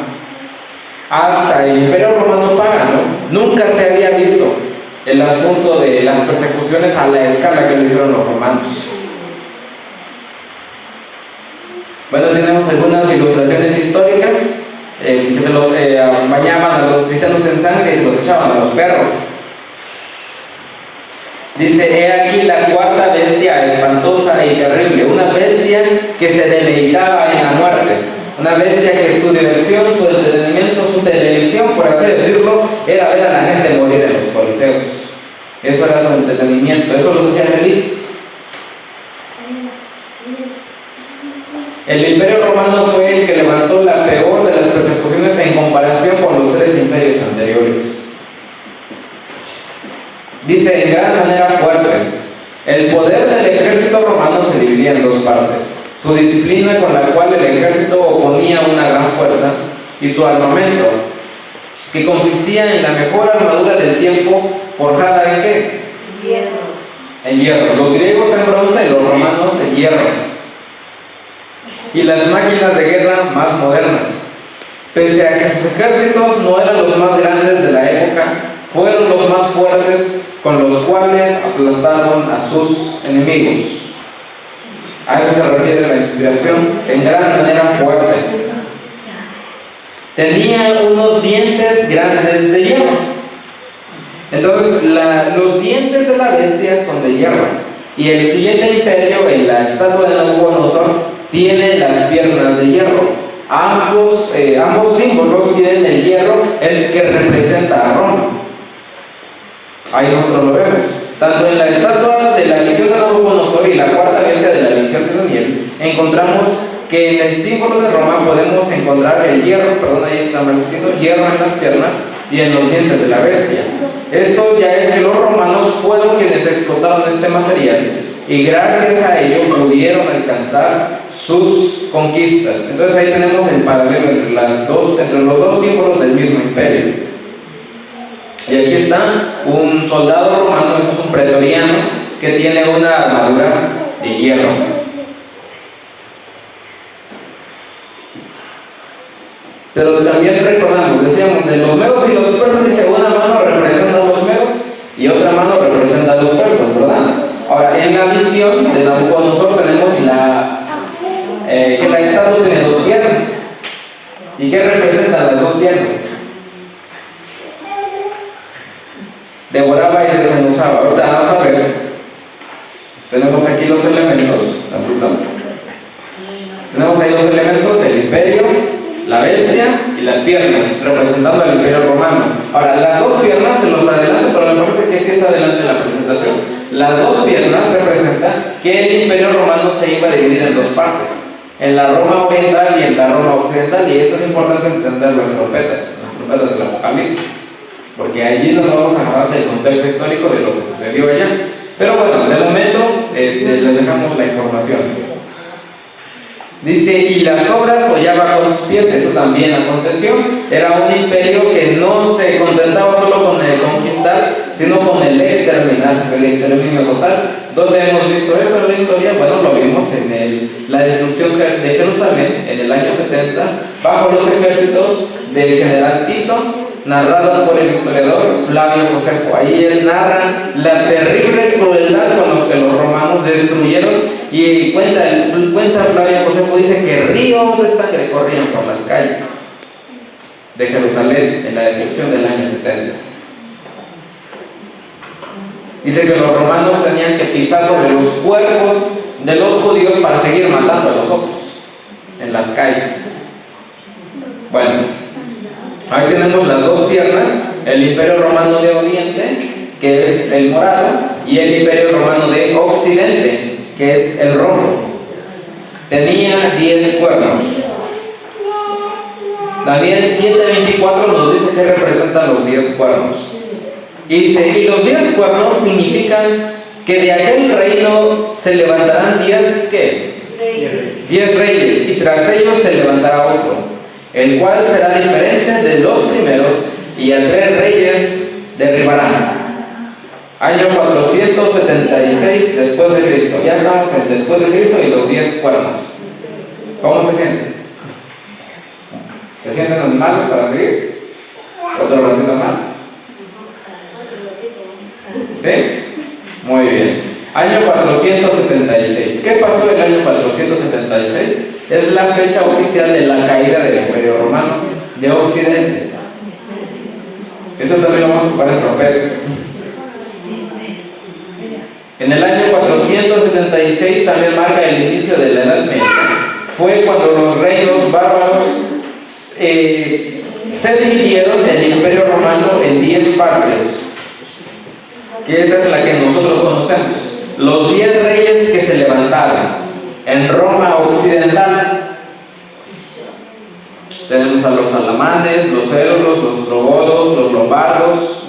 A: Hasta el Imperio Romano pagano nunca se había visto el asunto de las persecuciones a la escala que lo hicieron los romanos. Bueno, tenemos algunas ilustraciones históricas que se los bañaban a los cristianos en sangre y se los echaban a los perros. Dice: he aquí la cuarta bestia espantosa y terrible, una bestia que se deleitaba en la muerte, una bestia que su diversión, su entretenimiento, su televisión, por así decirlo, era ver a la gente morir en los coliseos. Eso era su entretenimiento, eso los hacía felices. El Imperio Romano fue el que levantó la peor de las persecuciones en comparación con los tres imperios anteriores. Dice: en gran manera fuerte. El poder del ejército romano se dividía en dos partes: su disciplina, con la cual el ejército oponía una gran fuerza, y su armamento, que consistía en la mejor armadura del tiempo, forjada en ¿qué? Hierro. En hierro. Los griegos en bronce y los romanos en hierro. Y las máquinas de guerra más modernas. Pese a que sus ejércitos no eran los más grandes de la época, fueron los más fuertes, con los cuales aplastaron a sus enemigos. A eso se refiere la inspiración, en gran manera fuerte. Tenía unos dientes grandes de hierro. Entonces, los dientes de la bestia son de hierro. Y el siguiente imperio, en la estatua de Nabucodonosor, tiene las piernas de hierro. Ambos símbolos tienen el hierro, el que representa a Roma. Ahí nosotros lo vemos. Tanto en la estatua de la visión de Nabucodonosor y la cuarta bestia de la visión de Daniel, encontramos que en el símbolo de Roma podemos encontrar el hierro, ahí está mal escrito, hierro en las piernas y en los dientes de la bestia. Esto ya es que los romanos fueron quienes explotaron este material y gracias a ello pudieron alcanzar sus conquistas. Entonces ahí tenemos el paralelo entre los dos símbolos del mismo imperio. Y aquí está un soldado romano, eso es un pretoriano, que tiene una armadura de hierro. Pero también recordamos, decíamos, de los medos y los persas, dice, una mano representa a los medos y otra mano representa a los persas, ¿verdad? Ahora, en la visión de Nabucodonosor tenemos que la estatua tiene dos piernas. ¿Y qué representan las dos piernas? Devoraba y desmenuzaba. Ahorita vamos a ver. Tenemos aquí los elementos. Tenemos ahí los elementos: el imperio, la bestia y las piernas, representando al imperio romano. Ahora, las dos piernas se los adelanto, pero me parece que sí está adelante en la presentación. Las dos piernas representan que el imperio romano se iba a dividir en dos partes: en la Roma oriental y en la Roma occidental. Y eso es importante entenderlo en las trompetas del Apocalipsis, porque allí nos vamos a agarrar del contexto histórico de lo que sucedió allá. Pero bueno, de momento les dejamos la información. Dice: y las obras hollaba con sus pies. Eso también aconteció. Era un imperio que no se contentaba solo con el conquistar, sino con el exterminar, el exterminio total. ¿Dónde hemos visto esto en la historia? Bueno, lo vimos en la destrucción de Jerusalén en el año 70, bajo los ejércitos del general Tito, narrado por el historiador Flavio Josefo. Ahí él narra la terrible crueldad con los que los romanos destruyeron Y cuenta Flavio Josefo, dice que ríos de sangre corrían por las calles de Jerusalén en la destrucción del año 70. Dice que los romanos tenían que pisar sobre los cuerpos de los judíos para seguir matando a los otros en las calles. Bueno, ahí tenemos las dos piernas, el Imperio Romano de Oriente, que es el morado, y el Imperio Romano de Occidente, que es el rojo. Tenía 10 cuernos. Daniel 7:24 nos dice que representan los 10 cuernos. Y dice, y los 10 cuernos significan que de aquel reino se levantarán 10, ¿qué? 10 reyes, y tras ellos se levantará otro, el cual será diferente de los primeros, y a 3 reyes derribarán. Año 476 después de Cristo. Ya estamos en después de Cristo y los 10 cuernos. ¿Cómo se sienten? ¿Se sienten malos para seguir? ¿Otro ratito más? ¿Sí? Muy bien. Año 476. ¿Qué pasó el año 476? Es la fecha oficial de la caída del Imperio Romano de Occidente. Eso también lo vamos a ocupar en trompetas. En el año 476 también marca el inicio de la Edad Media. Fue cuando los reinos bárbaros se dividieron el Imperio Romano en 10 partes, que esa es la que nosotros conocemos. Los 10 reyes que se levantaron en Roma occidental. Tenemos a los alamanes, los elos, los ostrogodos, los lombardos,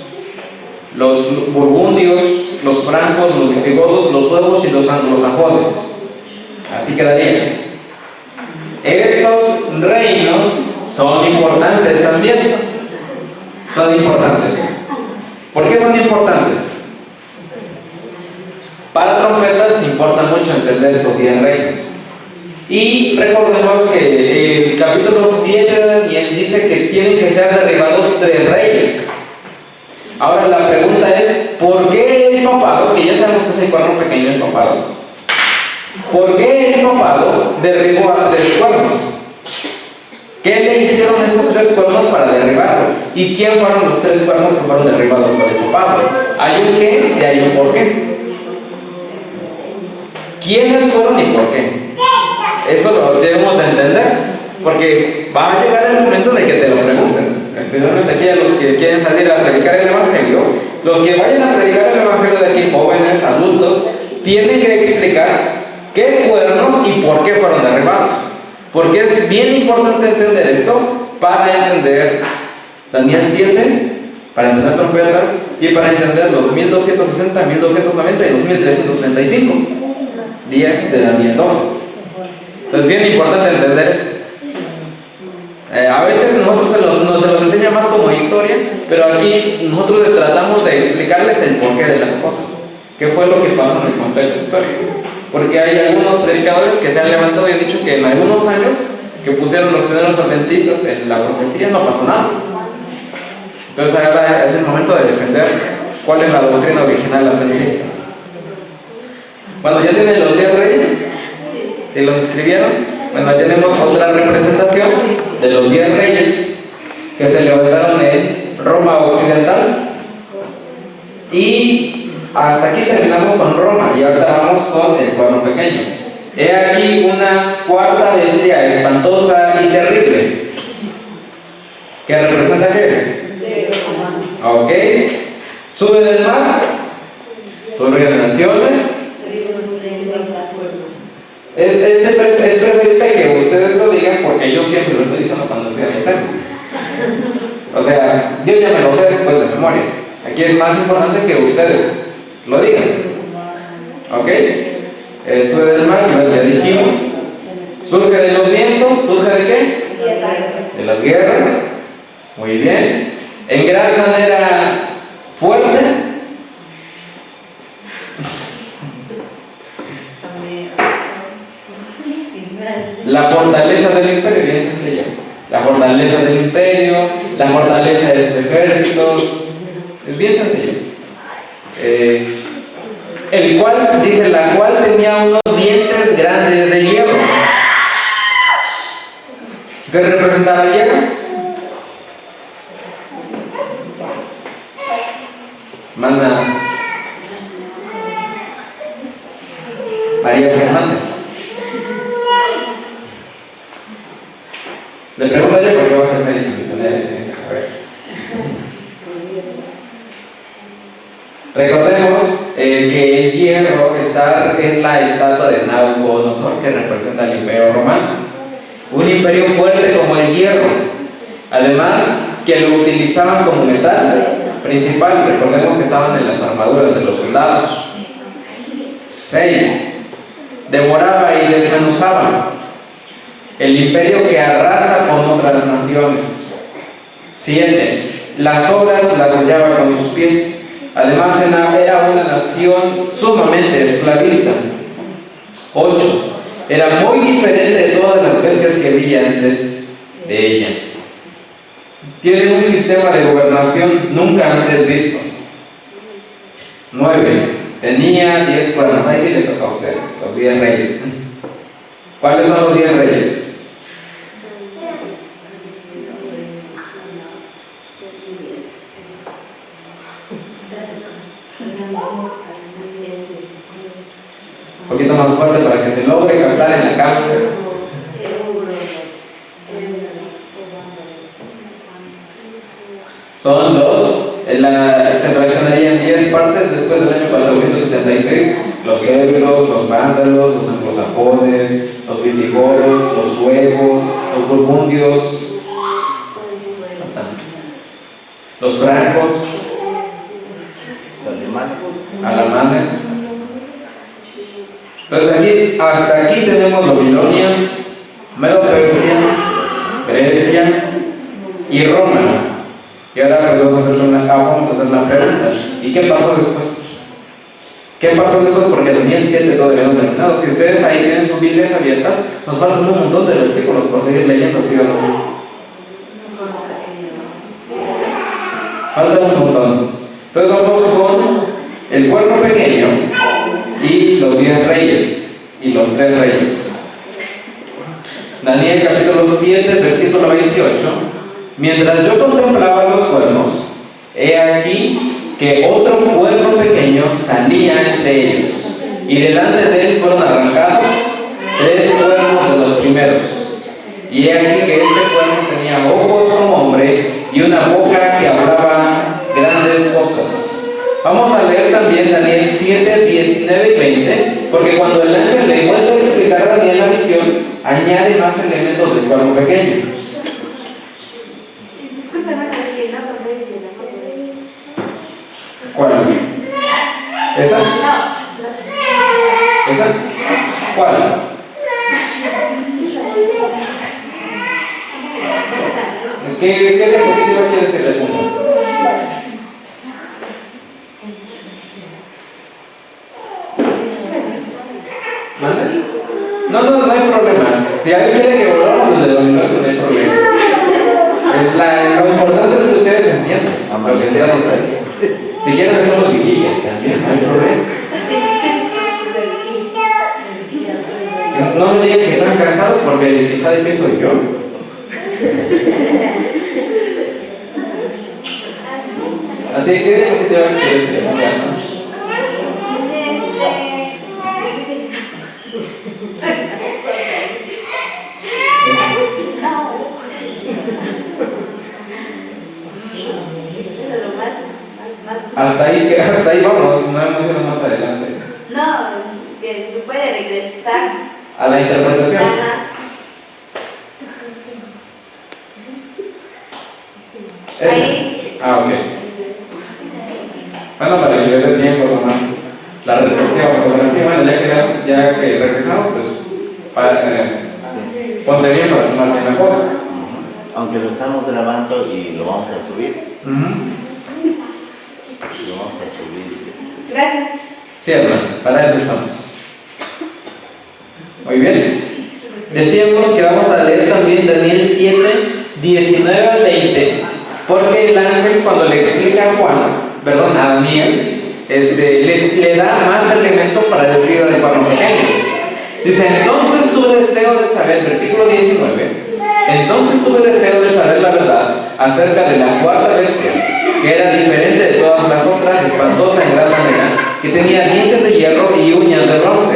A: los burgundios, los francos, los visigodos, los suevos y los anglosajones. Así quedaría. Estos reinos son importantes también. Son importantes. ¿Por qué son importantes? Para trompetas importa mucho entender estos 10 reinos. Y recordemos que el capítulo 7 de Daniel dice que tienen que ser derribados 3 reyes. Ahora la pregunta es, ¿por qué el papado, que ya sabemos que es el cuerno pequeño el papado, ¿por qué el papado derribó a 3 cuernos? ¿Qué le hicieron esos 3 cuernos para derribarlo? ¿Y quién fueron los 3 cuernos que fueron derribados por el papado? Hay un qué y hay un por qué. ¿Quiénes fueron y por qué? Eso lo debemos de entender, porque va a llegar el momento de que te lo pregunten, especialmente aquí a los que quieren salir a predicar el Evangelio. Los que vayan a predicar el Evangelio de aquí, jóvenes, adultos, tienen que explicar qué cuernos y por qué fueron derribados, porque es bien importante entender esto para entender Daniel 7, para entender trompetas y para entender los 1260, 1290 y los 1335 días de Daniel 12. Entonces es bien importante entender esto. A veces nosotros se los enseña más como historia, pero aquí nosotros tratamos de explicarles el porqué de las cosas, qué fue lo que pasó en el contexto histórico, porque hay algunos predicadores que se han levantado y han dicho que en algunos años que pusieron los primeros adventistas en la profecía no pasó nada. Entonces ahora es el momento de defender cuál es la doctrina original adventista. Bueno, ya tienen los 10 reyes, si los escribieron. Bueno, ya tenemos otra representación de los 10 reyes que se levantaron en Roma occidental. Y hasta aquí terminamos con Roma y ahora vamos con el cuerno pequeño. He aquí una cuarta bestia espantosa y terrible. ¿Qué representa qué? Ok. Sube del mar, surge de naciones. Es preferible que ustedes lo digan, porque yo siempre lo estoy diciendo cuando sean internos. O sea, yo ya me lo sé después de memoria. Aquí es más importante que ustedes lo digan. ¿Ok? Sube del mar, ya dijimos. Surge de los vientos. ¿Surge de qué? De las guerras. Muy bien. En gran manera fuerte. La fortaleza del imperio, bien sencilla. La fortaleza del imperio, la fortaleza de sus ejércitos. Es bien sencillo. El cual, dice, la cual tenía unos dientes ¿Qué representa la llaga? Manda María Fernanda. Le pregunto yo por qué va a ser médico misionero, tiene que saber. Recordemos que el hierro está en la estatua de Nabucodonosor, que representa el imperio romano. Un imperio fuerte como el hierro. Además, que lo utilizaban como metal principal. Recordemos que estaban en las armaduras de los soldados. 6. Devoraba y desmenuzaba. El imperio que arrasa con otras naciones. 7. Las obras las hollaba con sus pies. Además era una nación sumamente esclavista. 8. Era muy diferente de todas las bestias que había antes de ella. Tiene un sistema de gobernación nunca antes visto. 9. Tenía 10 cuernos. Ahí sí les toca a ustedes, los 10 reyes. ¿Cuáles son los 10 reyes? Un poquito más fuerte para que se logre captar en la cámara. Son se fraccionarían en 10 partes después del año 476. Los hebreos, los vándalos, los anglosajones, los visigodos, los suevos, los burgundios, los francos, los alemanes. Entonces hasta aquí tenemos Babilonia, Medo-Persia, Grecia y Roma. Y ahora pues vamos a hacer una pregunta. ¿Y qué pasó después? ¿Qué pasó después? Porque Daniel 7 todavía no ha terminado. Si ustedes ahí tienen sus Biblias abiertas, nos faltan un montón de versículos por seguir leyendo, ¿sí o no? Falta un montón. Entonces vamos con el cuerno pequeño y los 10 reyes y los 3 reyes. Daniel capítulo 7, versículo 28. Mientras yo contemplaba los cuernos, he aquí que otro cuerno pequeño salía entre ellos, y delante de él fueron arrancados 3 cuernos de los primeros. Y he aquí que este cuerno tenía ojos como hombre y una boca que hablaba grandes cosas. Vamos a leer también Daniel 7, 19 y 20, porque cuando el ángel le vuelve a explicar a Daniel la visión, añade más elementos del cuerno pequeño. ¿Cuál? ¿Esa? ¿Esa? ¿Cuál? ¿Qué diapositiva quieres que le ponga? ¿Mande? No hay problema. Si alguien quiere que volvamos desde el minuto, no hay problema. Lo importante es que ustedes entiendan lo que estamos ahí. Si quieren hacemos vigilia, también no hay problema. No me digan que están cansados porque el que sabe que soy yo. Así que ¿qué diapositiva quieres que le ponga? Hasta ahí vamos, no hemos ido más adelante.
D: No, que se puede regresar
A: a la interpretación.
D: Ahí.
A: Ok. Bueno, para que les dé tiempo tomar la respectiva fotografía. Bueno, ya que regresamos, pues ponte bien para tomar bien la foto.
E: Aunque lo estamos grabando y lo vamos a subir. Lo vamos a subir.
D: Gracias.
A: Sí, hermano, para eso estamos. Muy bien. Decíamos que vamos a leer también Daniel 7, 19 al 20. Porque el ángel, cuando le explica a Daniel, le da más elementos para describir el cuerno pequeño. Dice: entonces tuve deseo de saber, versículo 19, Entonces tuve deseo de saber la verdad acerca de la cuarta bestia, que era diferente de todas las otras, espantosa en gran manera, que tenía dientes de hierro y uñas de bronce,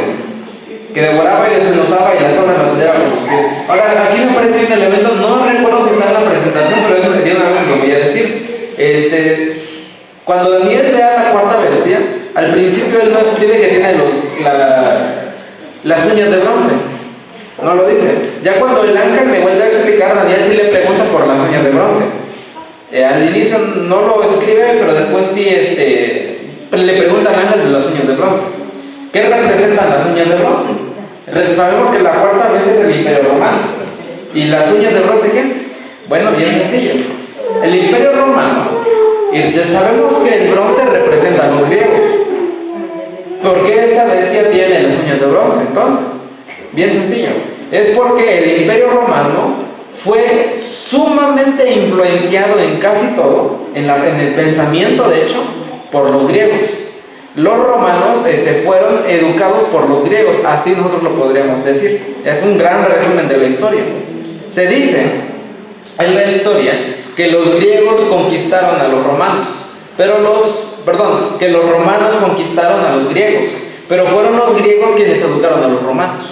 A: que devoraba y desmenuzaba y las horas las hallaba con sus pies. Ahora, aquí me parece un elemento, no recuerdo si está en la presentación, pero eso de una vez lo voy a decir. Cuando Daniel vea la cuarta bestia, al principio él no escribe que tiene las uñas de bronce. No lo dice. Ya cuando el ángel le vuelve a explicar, Daniel sí le pregunta por las uñas de bronce. Al inicio no lo escribe, pero después sí le pregunta al ángel de las uñas de bronce. ¿Qué representan las uñas de bronce? Sabemos que la cuarta bestia es el Imperio Romano. ¿Y las uñas de bronce qué? Bueno, bien sencillo. El Imperio Romano, y ya sabemos que el bronce representa a los griegos. ¿Por qué esta bestia tiene las uñas de bronce entonces? Bien sencillo. Es porque el Imperio Romano fue sumamente influenciado en casi todo, en el pensamiento de hecho, por los griegos. Los romanos fueron educados por los griegos, así nosotros lo podríamos decir. Es un gran resumen de la historia. Se dice en la historia que los griegos conquistaron a los romanos, que los romanos conquistaron a los griegos, pero fueron los griegos quienes educaron a los romanos,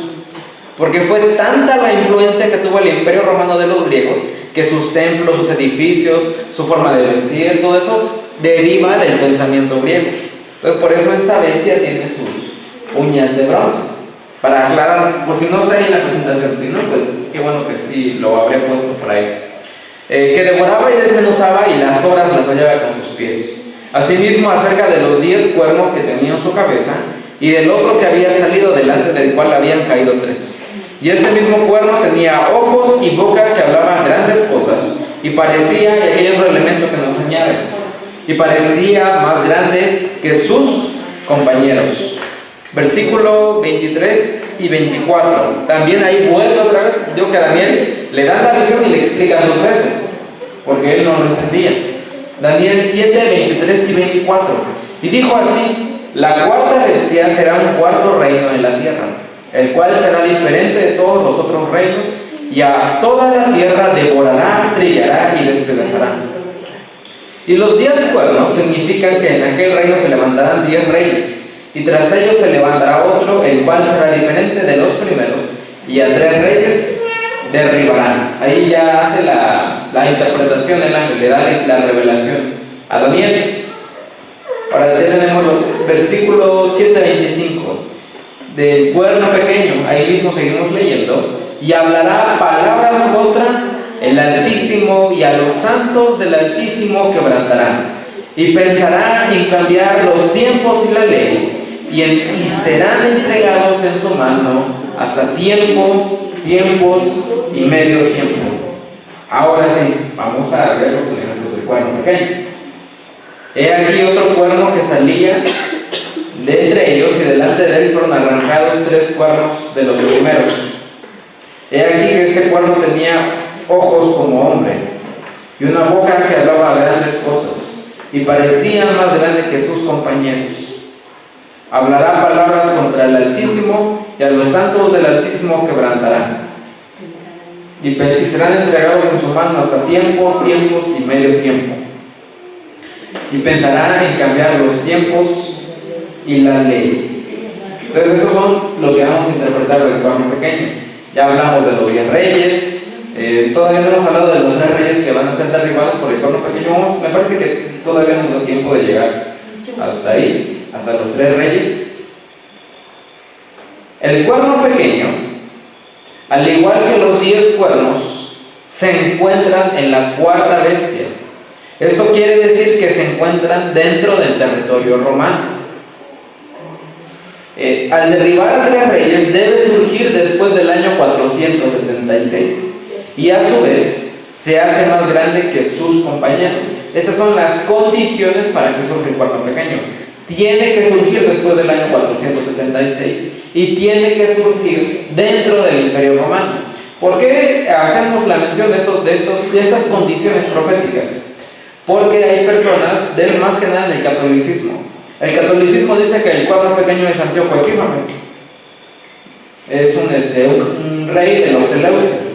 A: porque fue tanta la influencia que tuvo el Imperio Romano de los griegos, que sus templos, sus edificios, su forma de vestir, todo eso deriva del pensamiento griego. Entonces por eso esta bestia tiene sus uñas de bronce, para aclarar, por si no está ahí en la presentación, si no, pues qué bueno que sí lo habré puesto por ahí. Que devoraba y desmenuzaba y las horas las hallaba con sus pies. Asimismo, acerca de los 10 cuernos que tenía en su cabeza y del otro que había salido delante del cual habían caído 3. Y este mismo cuerno tenía ojos y boca que hablaban grandes cosas, y parecía, y aquí hay otro elemento que nos añade, y parecía más grande que sus compañeros. Versículo 23 y 24. También ahí vuelve otra vez. Digo que a Daniel le dan la visión y le explican 2 veces, porque él no lo entendía. Daniel 7, 23 y 24. Y dijo así: la cuarta bestia será un cuarto reino en la tierra, el cual será diferente de todos los otros reinos, y a toda la tierra devorará, trillará y despedazará. Y los 10 cuernos significan que en aquel reino se levantarán 10 reyes, y tras ellos se levantará otro, el cual será diferente de los primeros, y a 3 reyes derribarán. Ahí ya hace la interpretación el ángel, le da la revelación a Daniel. Ahora tenemos el versículo 7-25 del cuerno pequeño. Ahí mismo seguimos leyendo. Y hablará palabras contra el Altísimo, y a los santos del Altísimo quebrantará, y pensará en cambiar los tiempos y la ley, y serán entregados en su mano hasta tiempos y medio tiempo. Ahora sí, vamos a ver los elementos del cuerno pequeño. He aquí otro cuerno que salía de entre ellos, y delante de él fueron arrancados 3 cuernos de los primeros. He aquí que este cuerno tenía ojos como hombre, y una boca que hablaba grandes cosas, y parecía más grande que sus compañeros. Hablará palabras contra el Altísimo, y a los santos del Altísimo quebrantará, y serán entregados en su mano hasta tiempos y medio tiempo, y pensarán en cambiar los tiempos y la ley. Entonces esos son lo que vamos a interpretar del cuerno pequeño. Ya hablamos de los 10 reyes. Todavía no hemos hablado de los 3 reyes que van a ser derribados por el cuerno pequeño. Me parece que todavía no da tiempo de llegar hasta ahí, hasta los 3 reyes. El cuerno pequeño, al igual que los 10 cuernos, se encuentran en la cuarta bestia. Esto quiere decir que se encuentran dentro del territorio romano. Al derribar a 3 reyes debe surgir después del año 476, y a su vez se hace más grande que sus compañeros. Estas son las condiciones para que surja el cuerno pequeño. Tiene que surgir después del año 476 y tiene que surgir dentro del Imperio Romano. ¿Por qué hacemos la mención de estas condiciones proféticas? Porque hay personas, más que nada en el catolicismo. El catolicismo dice que el cuerno pequeño es Antíoco Epífanes. Es un rey de los Seleucidas.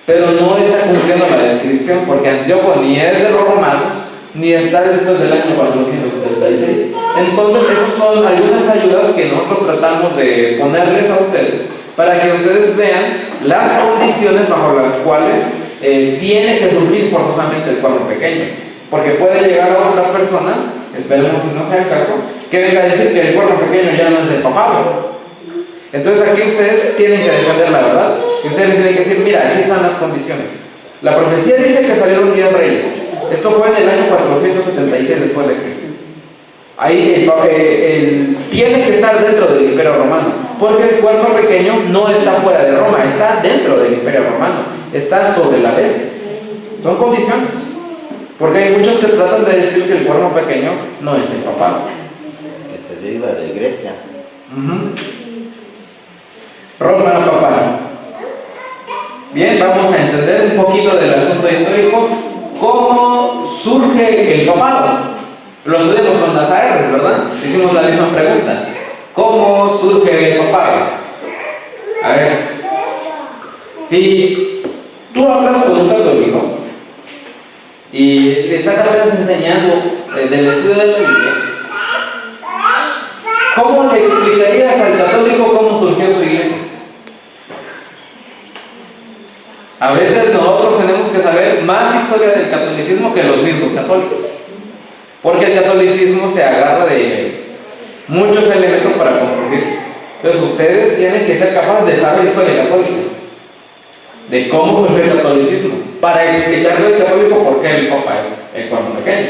A: pero no está cumpliendo la descripción, porque Antíoco ni es de los romanos, ni está después del año 476. Entonces, esas son algunas ayudas que nosotros tratamos de ponerles a ustedes, para que ustedes vean las condiciones bajo las cuales tiene que surgir forzosamente el cuerno pequeño. Porque puede llegar a otra persona, esperemos si no sea el caso, que venga a decir que el cuerno pequeño ya no es el papado. Entonces aquí ustedes tienen que defender la verdad, y ustedes tienen que decir, mira, aquí están las condiciones. La profecía dice que salieron 10 reyes. Esto fue en el año 476 después de Cristo. Ahí tiene que estar dentro del Imperio Romano, porque el cuerno pequeño no está fuera de Roma, está dentro del Imperio Romano, está sobre la bestia. Son condiciones, porque hay muchos que tratan de decir que el cuerno pequeño no es el papado.
E: Que se deriva de Grecia.
A: Romano papal. Bien, vamos a entender un poquito del asunto histórico, cómo surge el papado. Lo estudiamos con las ARs, ¿verdad? Hicimos la misma pregunta. ¿Cómo surge el papado? A ver, si tú hablas con un católico y le estás apenas enseñando del estudio de la Biblia, ¿cómo le explicarías al católico cómo surgió su iglesia? A veces nosotros tenemos que saber más historia del catolicismo que los mismos católicos, porque el catolicismo se agarra de muchos elementos para construir. Entonces ustedes tienen que ser capaces de saber historia católica, de cómo surgió el catolicismo, para explicarle al católico por qué el Papa es el cuerno pequeño.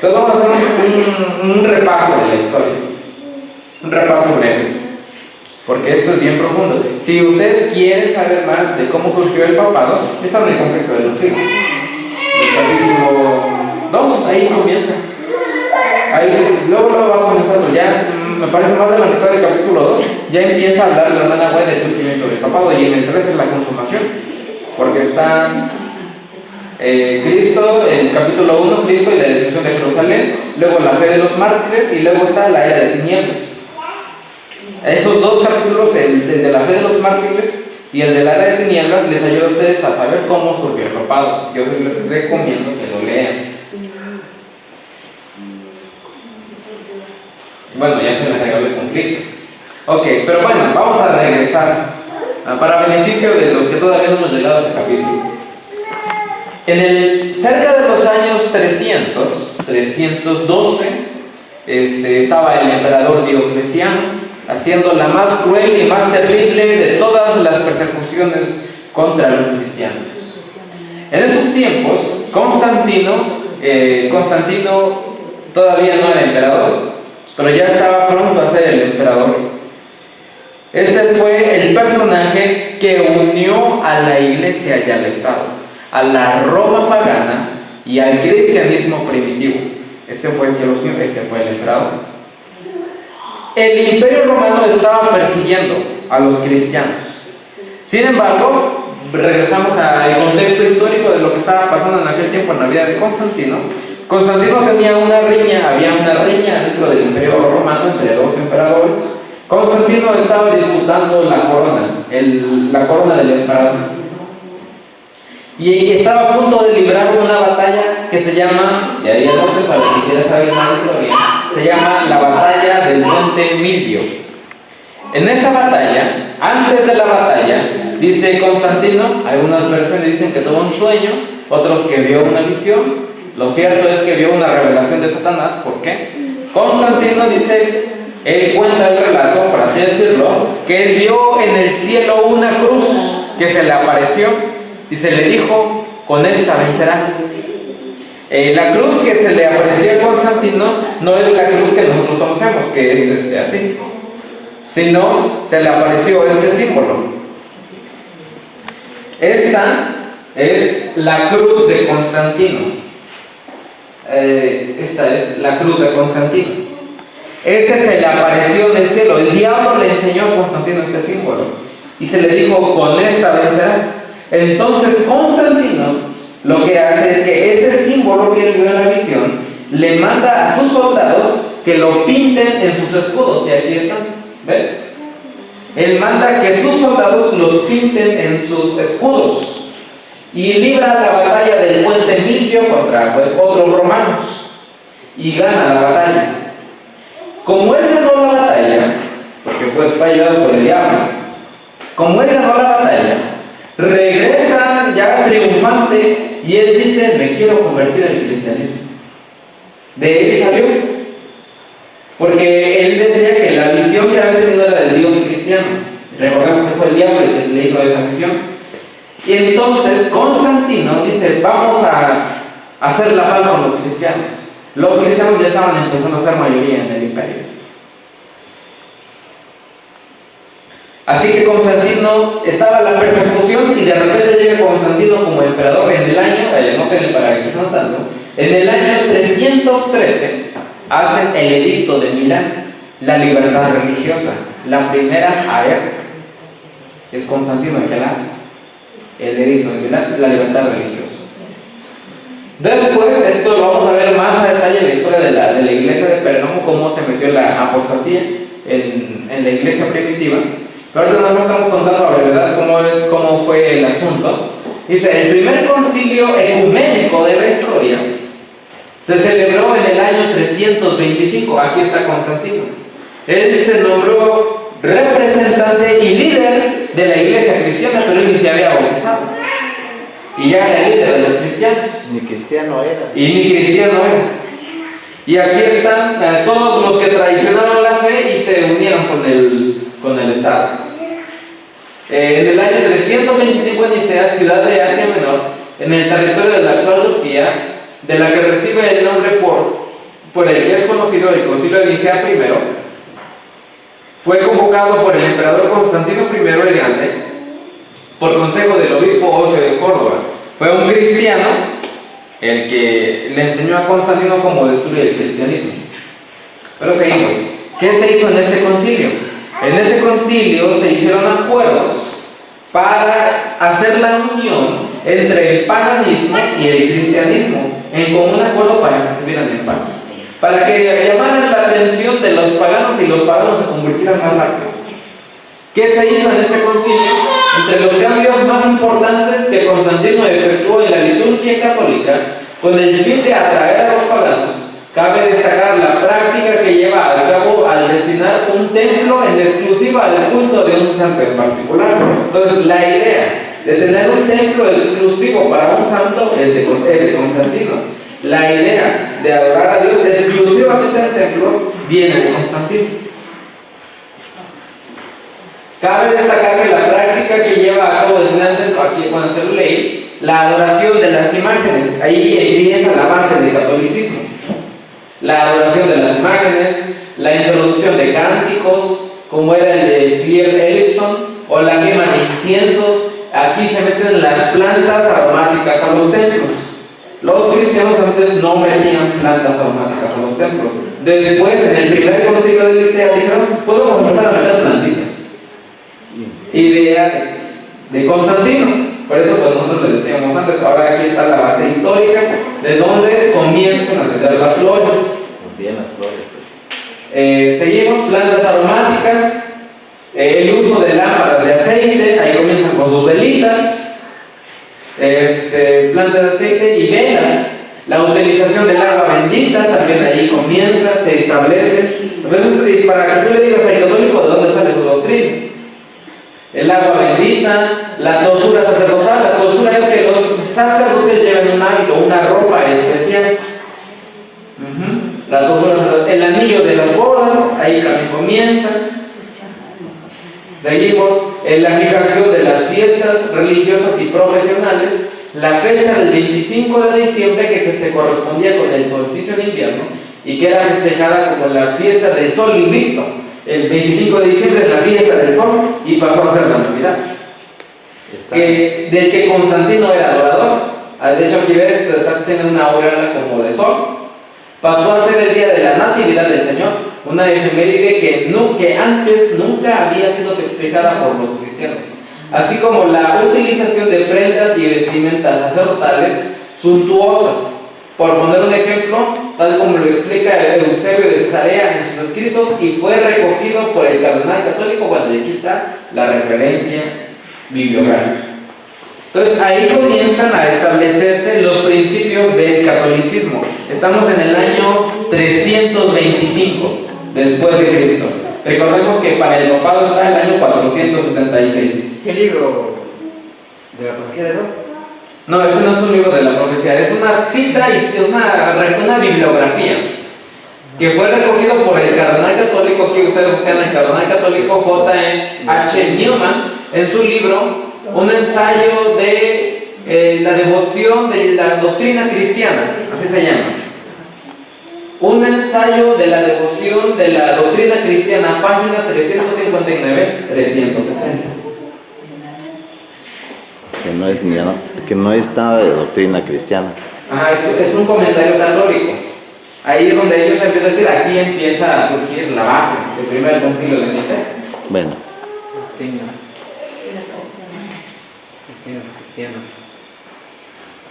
A: Entonces vamos a hacer un repaso de la historia, un repaso breve, porque esto es bien profundo. Si ustedes quieren saber más de cómo surgió el papado, está en el conflicto de los siglos. El capítulo 2, ahí comienza. Ahí, luego va comenzando, ya me parece más de la mitad del capítulo 2, ya empieza a hablar la hermana Gwen del surgimiento del papado, y en el 3 es la consumación, porque está Cristo, en el capítulo 1, Cristo y la destrucción de Jerusalén, luego la fe de los mártires, y luego está la era de tinieblas. Esos dos capítulos, el de la fe de los mártires y el de la era de tinieblas, les ayuda a ustedes a saber cómo surgió el papado. Yo les recomiendo que lo lean. Bueno, ya se me regaló con Cristo. Ok, pero bueno, vamos a regresar para beneficio de los que todavía no hemos llegado a ese capítulo. Cerca de los años 312, estaba el emperador Diocleciano haciendo la más cruel y más terrible de todas las persecuciones contra los cristianos. En esos tiempos, Constantino todavía no era emperador, pero ya estaba pronto a ser el emperador. Este fue el personaje que unió a la iglesia y al Estado, a la Roma pagana y al cristianismo primitivo. Este fue el que los unió, este fue el emperador. El Imperio Romano estaba persiguiendo a los cristianos. Sin embargo, regresamos al contexto histórico de lo que estaba pasando en aquel tiempo en la vida de Constantino. Constantino tenía una riña, había una riña dentro del Imperio Romano entre dos emperadores. Constantino estaba disputando la corona del emperador. Y estaba a punto de librar una batalla que se llama, y ahí el nombre para el que quiera saber más de historia, se llama la batalla del Monte Milvio. En esa batalla, antes de la batalla, dice Constantino, algunas versiones dicen que tuvo un sueño, otros que vio una visión. Lo cierto es que vio una revelación de Satanás. ¿Por qué? Constantino dice, él cuenta el relato, por así decirlo, que él vio en el cielo una cruz que se le apareció y se le dijo, con esta vencerás. La cruz que se le apareció a Constantino no es la cruz que nosotros conocemos, que es así, sino se le apareció este símbolo. Esta es la cruz de Constantino. Esta es la cruz de Constantino. Este se le apareció en el cielo. El diablo le enseñó a Constantino este símbolo y se le dijo, con esta vencerás. Entonces Constantino lo que hace es que ese símbolo que él vio en la visión le manda a sus soldados que lo pinten en sus escudos, y aquí están, ¿ven? él manda que sus soldados los pinten en sus escudos y libra la batalla del puente Milvio contra otros romanos y gana la batalla. Como él ganó la batalla, porque fue ayudado por el diablo, como él ganó la batalla, regresa ya triunfante y él dice: me quiero convertir al cristianismo. De él salió, porque él decía que la visión que había tenido era del Dios cristiano. Recordemos que fue el diablo el que le hizo esa visión. Y entonces Constantino dice: vamos a hacer la paz con los cristianos. Los cristianos ya estaban empezando a ser mayoría en el imperio. Así que Constantino estaba en la persecución y de repente llega Constantino como emperador en el año, anótenle para que estén notando, en el año 313 hacen el edicto de Milán, la libertad religiosa, la primera a ver, es Constantino el que la hace, el edicto de Milán, la libertad religiosa. Después, esto lo vamos a ver más a detalle en la historia de la iglesia de Pergamo, cómo se metió la apostasía en la iglesia primitiva. Pero ahorita nada más estamos contando la verdad cómo fue el asunto. Dice: el primer concilio ecuménico de la historia se celebró en el año 325. Aquí está Constantino. Él se nombró representante y líder de la iglesia cristiana, pero él ni se había bautizado. Y ya era líder de los cristianos.
E: Ni cristiano era.
A: Y ni cristiano era. Y aquí están todos los que traicionaron la fe y se unieron con el Estado. En el año 325 inicia Ciudad de Asia Menor, en el territorio de la actual Turquía, de la que recibe el nombre por el que es conocido el Concilio de Nicea I. Fue convocado por el emperador Constantino I el Grande, por consejo del obispo Osio de Córdoba. Fue un cristiano el que le enseñó a Constantino cómo destruir el cristianismo. Pero seguimos. ¿Qué se hizo en este concilio? En este concilio se hicieron acuerdos para hacer la unión entre el paganismo y el cristianismo, en común acuerdo para que estuvieran en paz, para que llamaran la atención de los paganos y los paganos se convirtieran más rápido. ¿Qué se hizo en este concilio? Entre los cambios más importantes que Constantino efectuó en la liturgia católica, con el fin de atraer a los paganos, cabe destacar la práctica que lleva a cabo al destinar un templo en exclusiva al culto de un santo en particular. Entonces, la idea de tener un templo exclusivo para un santo es de Constantino. La idea de adorar a Dios exclusivamente en templos viene de Constantino. Cabe destacar que la práctica que lleva a cabo aquí cuando se lo leí, la adoración de las imágenes, ahí empieza la base del catolicismo. La adoración de las imágenes, la introducción de cánticos, como era el de Clear Ellison, o la quema de inciensos. Aquí se meten las plantas aromáticas a los templos. Los cristianos antes no metían plantas aromáticas a los templos. Después, en el primer concilio de Nicea, dijeron: podemos empezar a meter plantitas. Idea de Constantino. Por eso pues nosotros les decíamos antes, ahora aquí está la base histórica de donde comienzan a meter las flores.
E: Bien, las flores.
A: Seguimos, plantas aromáticas, el uso de lámparas de aceite, ahí comienzan con sus velitas, plantas de aceite y velas. La utilización del agua bendita también ahí comienza, se establece. Entonces, para que tú le digas al católico de dónde sale su doctrina. El agua bendita, la clausura sacerdotal. La clausura es que los sacerdotes lleven un hábito, una ropa especial. La clausura sacerdotal. El anillo de las bodas, ahí también comienza. Seguimos en la fijación de las fiestas religiosas y profesionales. La fecha del 25 de diciembre que se correspondía con el solsticio de invierno y que era festejada como la fiesta del sol invicto. El 25 de diciembre es la fiesta del sol y pasó a ser la Navidad. Del que Constantino era adorador. De hecho, aquí ves, tiene una aureola como de sol. Pasó a ser el día de la Natividad del Señor, una efeméride que antes nunca había sido festejada por los cristianos. Así como la utilización de prendas y vestimentas sacerdotales suntuosas. Por poner un ejemplo, tal como lo explica Eusebio de Cesarea en sus escritos, y fue recogido por el cardenal católico. Bueno, y aquí está la referencia bibliográfica. Entonces ahí comienzan a establecerse los principios del catolicismo. Estamos en el año 325 después de Cristo. Recordemos que para el papado está el año 476.
F: ¿Qué libro de la profecía de Dios?
A: No, eso no es un libro de la profecía, es una cita, es una bibliografía que fue recogido por el cardenal católico, que ustedes buscan el cardenal católico J.H. Newman en su libro Un ensayo de la devoción de la doctrina cristiana, así se llama. Un ensayo de la devoción de la doctrina cristiana, página 359-360.
E: Que no es nada de doctrina cristiana.
A: Ajá, es un comentario católico. Ahí es donde ellos empiezan a decir, aquí empieza a surgir la base del primer concilio de Nicea.
E: Bueno.
F: Cristiana.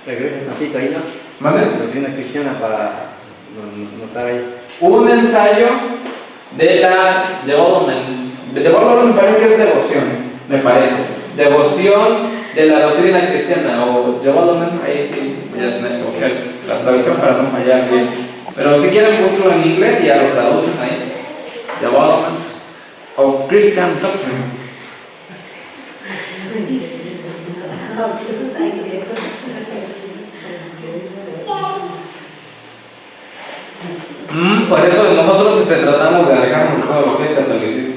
F: Regresa un ratito ahí, ¿no?
A: ¿Mande?
F: Doctrina cristiana para notar ahí.
A: Un ensayo de la development. Development me parece que es devoción, me parece. Devoción de la doctrina cristiana, o development, ahí sí, voy a tener que buscar la traducción para no fallar bien. Pero si quieren buscarlo en inglés y ya lo traducen ahí. Development of Christian Doctrine. Por eso nosotros tratamos de alejarnos de todo lo que es catolicismo.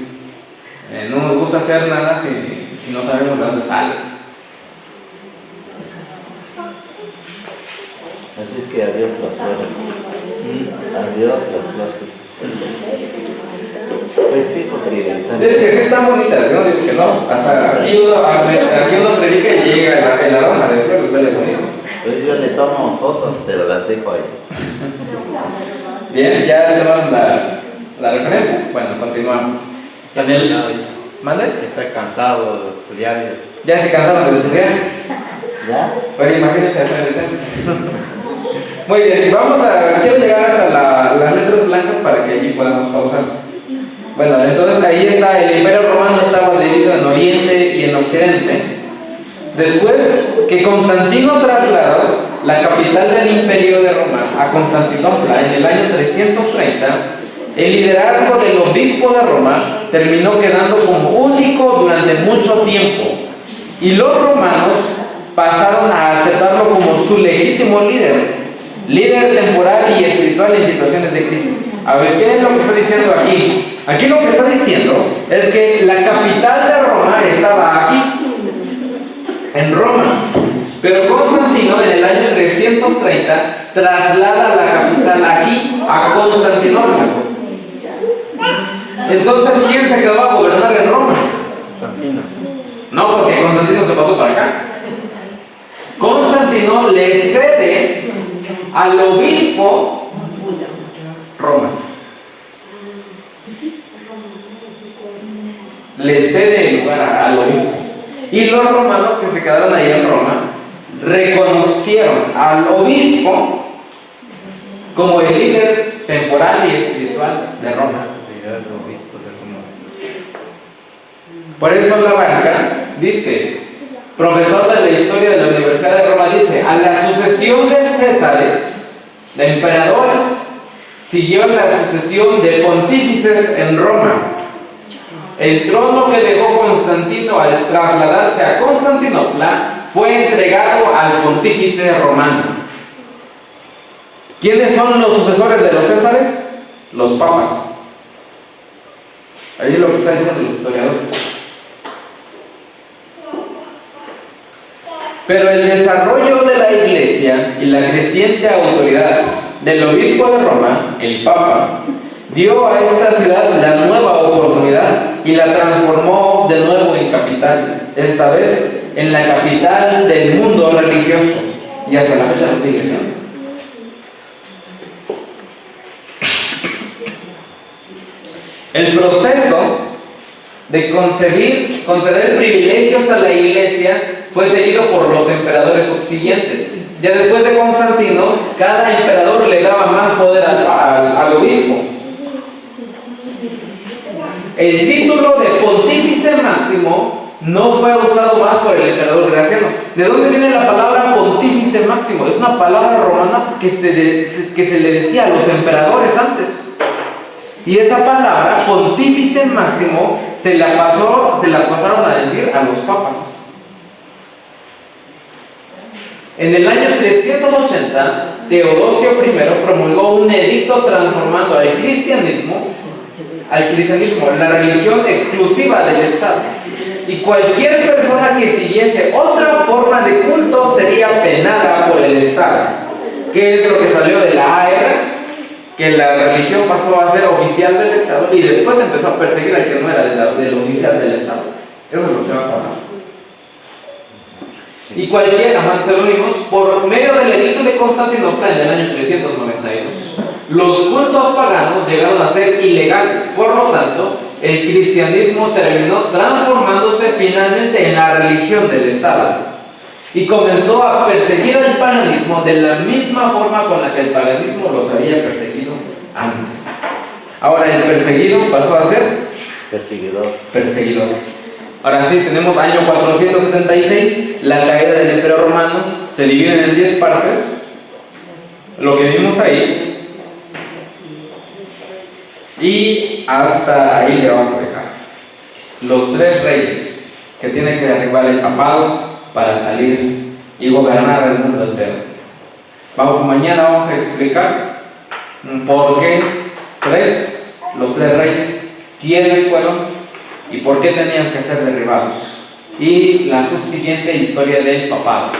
A: No nos gusta hacer nada si no sabemos de dónde sale.
E: Así es que adiós las flores. Adiós las flores. Pues sí, porque...
A: Es que sí están bonitas, yo no digo que no. Hasta aquí uno predica y llega el aroma de flores, huele bonito.
E: Pues yo le tomo fotos, pero las dejo ahí.
A: Bien, ya tomaron la referencia. Bueno, continuamos.
F: Está cansado.
A: ¿Mande?
F: Está cansado de estudiar.
A: ¿Ya se cansaron de estudiar?
E: ¿Ya?
A: Bueno, imagínense hacer el tema. Muy bien, quiero llegar hasta las letras blancas para que allí podamos pausar. Bueno, entonces ahí está, el Imperio Romano estaba dividido en Oriente y en Occidente. Después que Constantino trasladó la capital del Imperio de Roma a Constantinopla en el año 330, el liderazgo del obispo de Roma terminó quedando como único durante mucho tiempo, y los romanos pasaron a aceptarlo como su legítimo líder temporal y espiritual en situaciones de crisis. A ver, ¿qué es lo que está diciendo aquí? Aquí lo que está diciendo es que la capital de Roma estaba aquí, en Roma, pero Constantino en el año 330 traslada la capital aquí, a Constantinopla. Entonces, ¿quién se quedó a gobernar en Roma?
F: Constantino.
A: No, porque Constantino se pasó para acá. Constantino le cede al obispo Roma. Le cede el lugar al obispo. Y los romanos que se quedaron ahí en Roma reconocieron al obispo como el líder temporal y espiritual de Roma. Por eso la banca dice, profesor de la historia de la Universidad de Roma, dice, a la sucesión de Césares, de emperadores, siguió la sucesión de pontífices en Roma. El trono que dejó Constantino al trasladarse a Constantinopla fue entregado al pontífice romano. ¿Quiénes son los sucesores de los Césares? Los papas. Ahí es lo que están diciendo los historiadores. Pero el desarrollo de la Iglesia y la creciente autoridad del obispo de Roma, el Papa, dio a esta ciudad la nueva oportunidad y la transformó de nuevo en capital, esta vez en la capital del mundo religioso, y hasta la fecha lo sigue siendo. El proceso de conceder privilegios a la Iglesia fue seguido por los emperadores subsiguientes. Ya después de Constantino, cada emperador le daba más poder al obispo. El título de pontífice máximo no fue usado más por el emperador Graciano. ¿De dónde viene la palabra pontífice máximo? Es una palabra romana que se le decía a los emperadores antes. Y esa palabra, pontífice máximo, se la pasaron a decir a los papas. En el año 380, Teodosio I promulgó un edicto transformando al cristianismo la religión exclusiva del Estado. Y cualquier persona que siguiese otra forma de culto sería penada por el Estado. ¿Qué es lo que salió de la era? Que la religión pasó a ser oficial del Estado y después empezó a perseguir al que no era del oficial del Estado. Eso es lo que va a pasar. Y cualquier amantes anónimos, por medio del edicto de Constantinopla en el año 392, los cultos paganos llegaron a ser ilegales. Por lo tanto, el cristianismo terminó transformándose finalmente en la religión del Estado y comenzó a perseguir al paganismo de la misma forma con la que el paganismo los había perseguido antes. Ahora el perseguido pasó a ser perseguidor. Ahora sí, tenemos año 476, la caída del Imperio Romano, se divide en 10 partes, lo que vimos ahí, y hasta ahí le vamos a dejar. Los 3 reyes que tienen que derribar el papado para salir y gobernar el mundo entero. Mañana vamos a explicar por qué los 3 reyes, quiénes fueron y por qué tenían que ser derribados, y la subsiguiente historia del papado.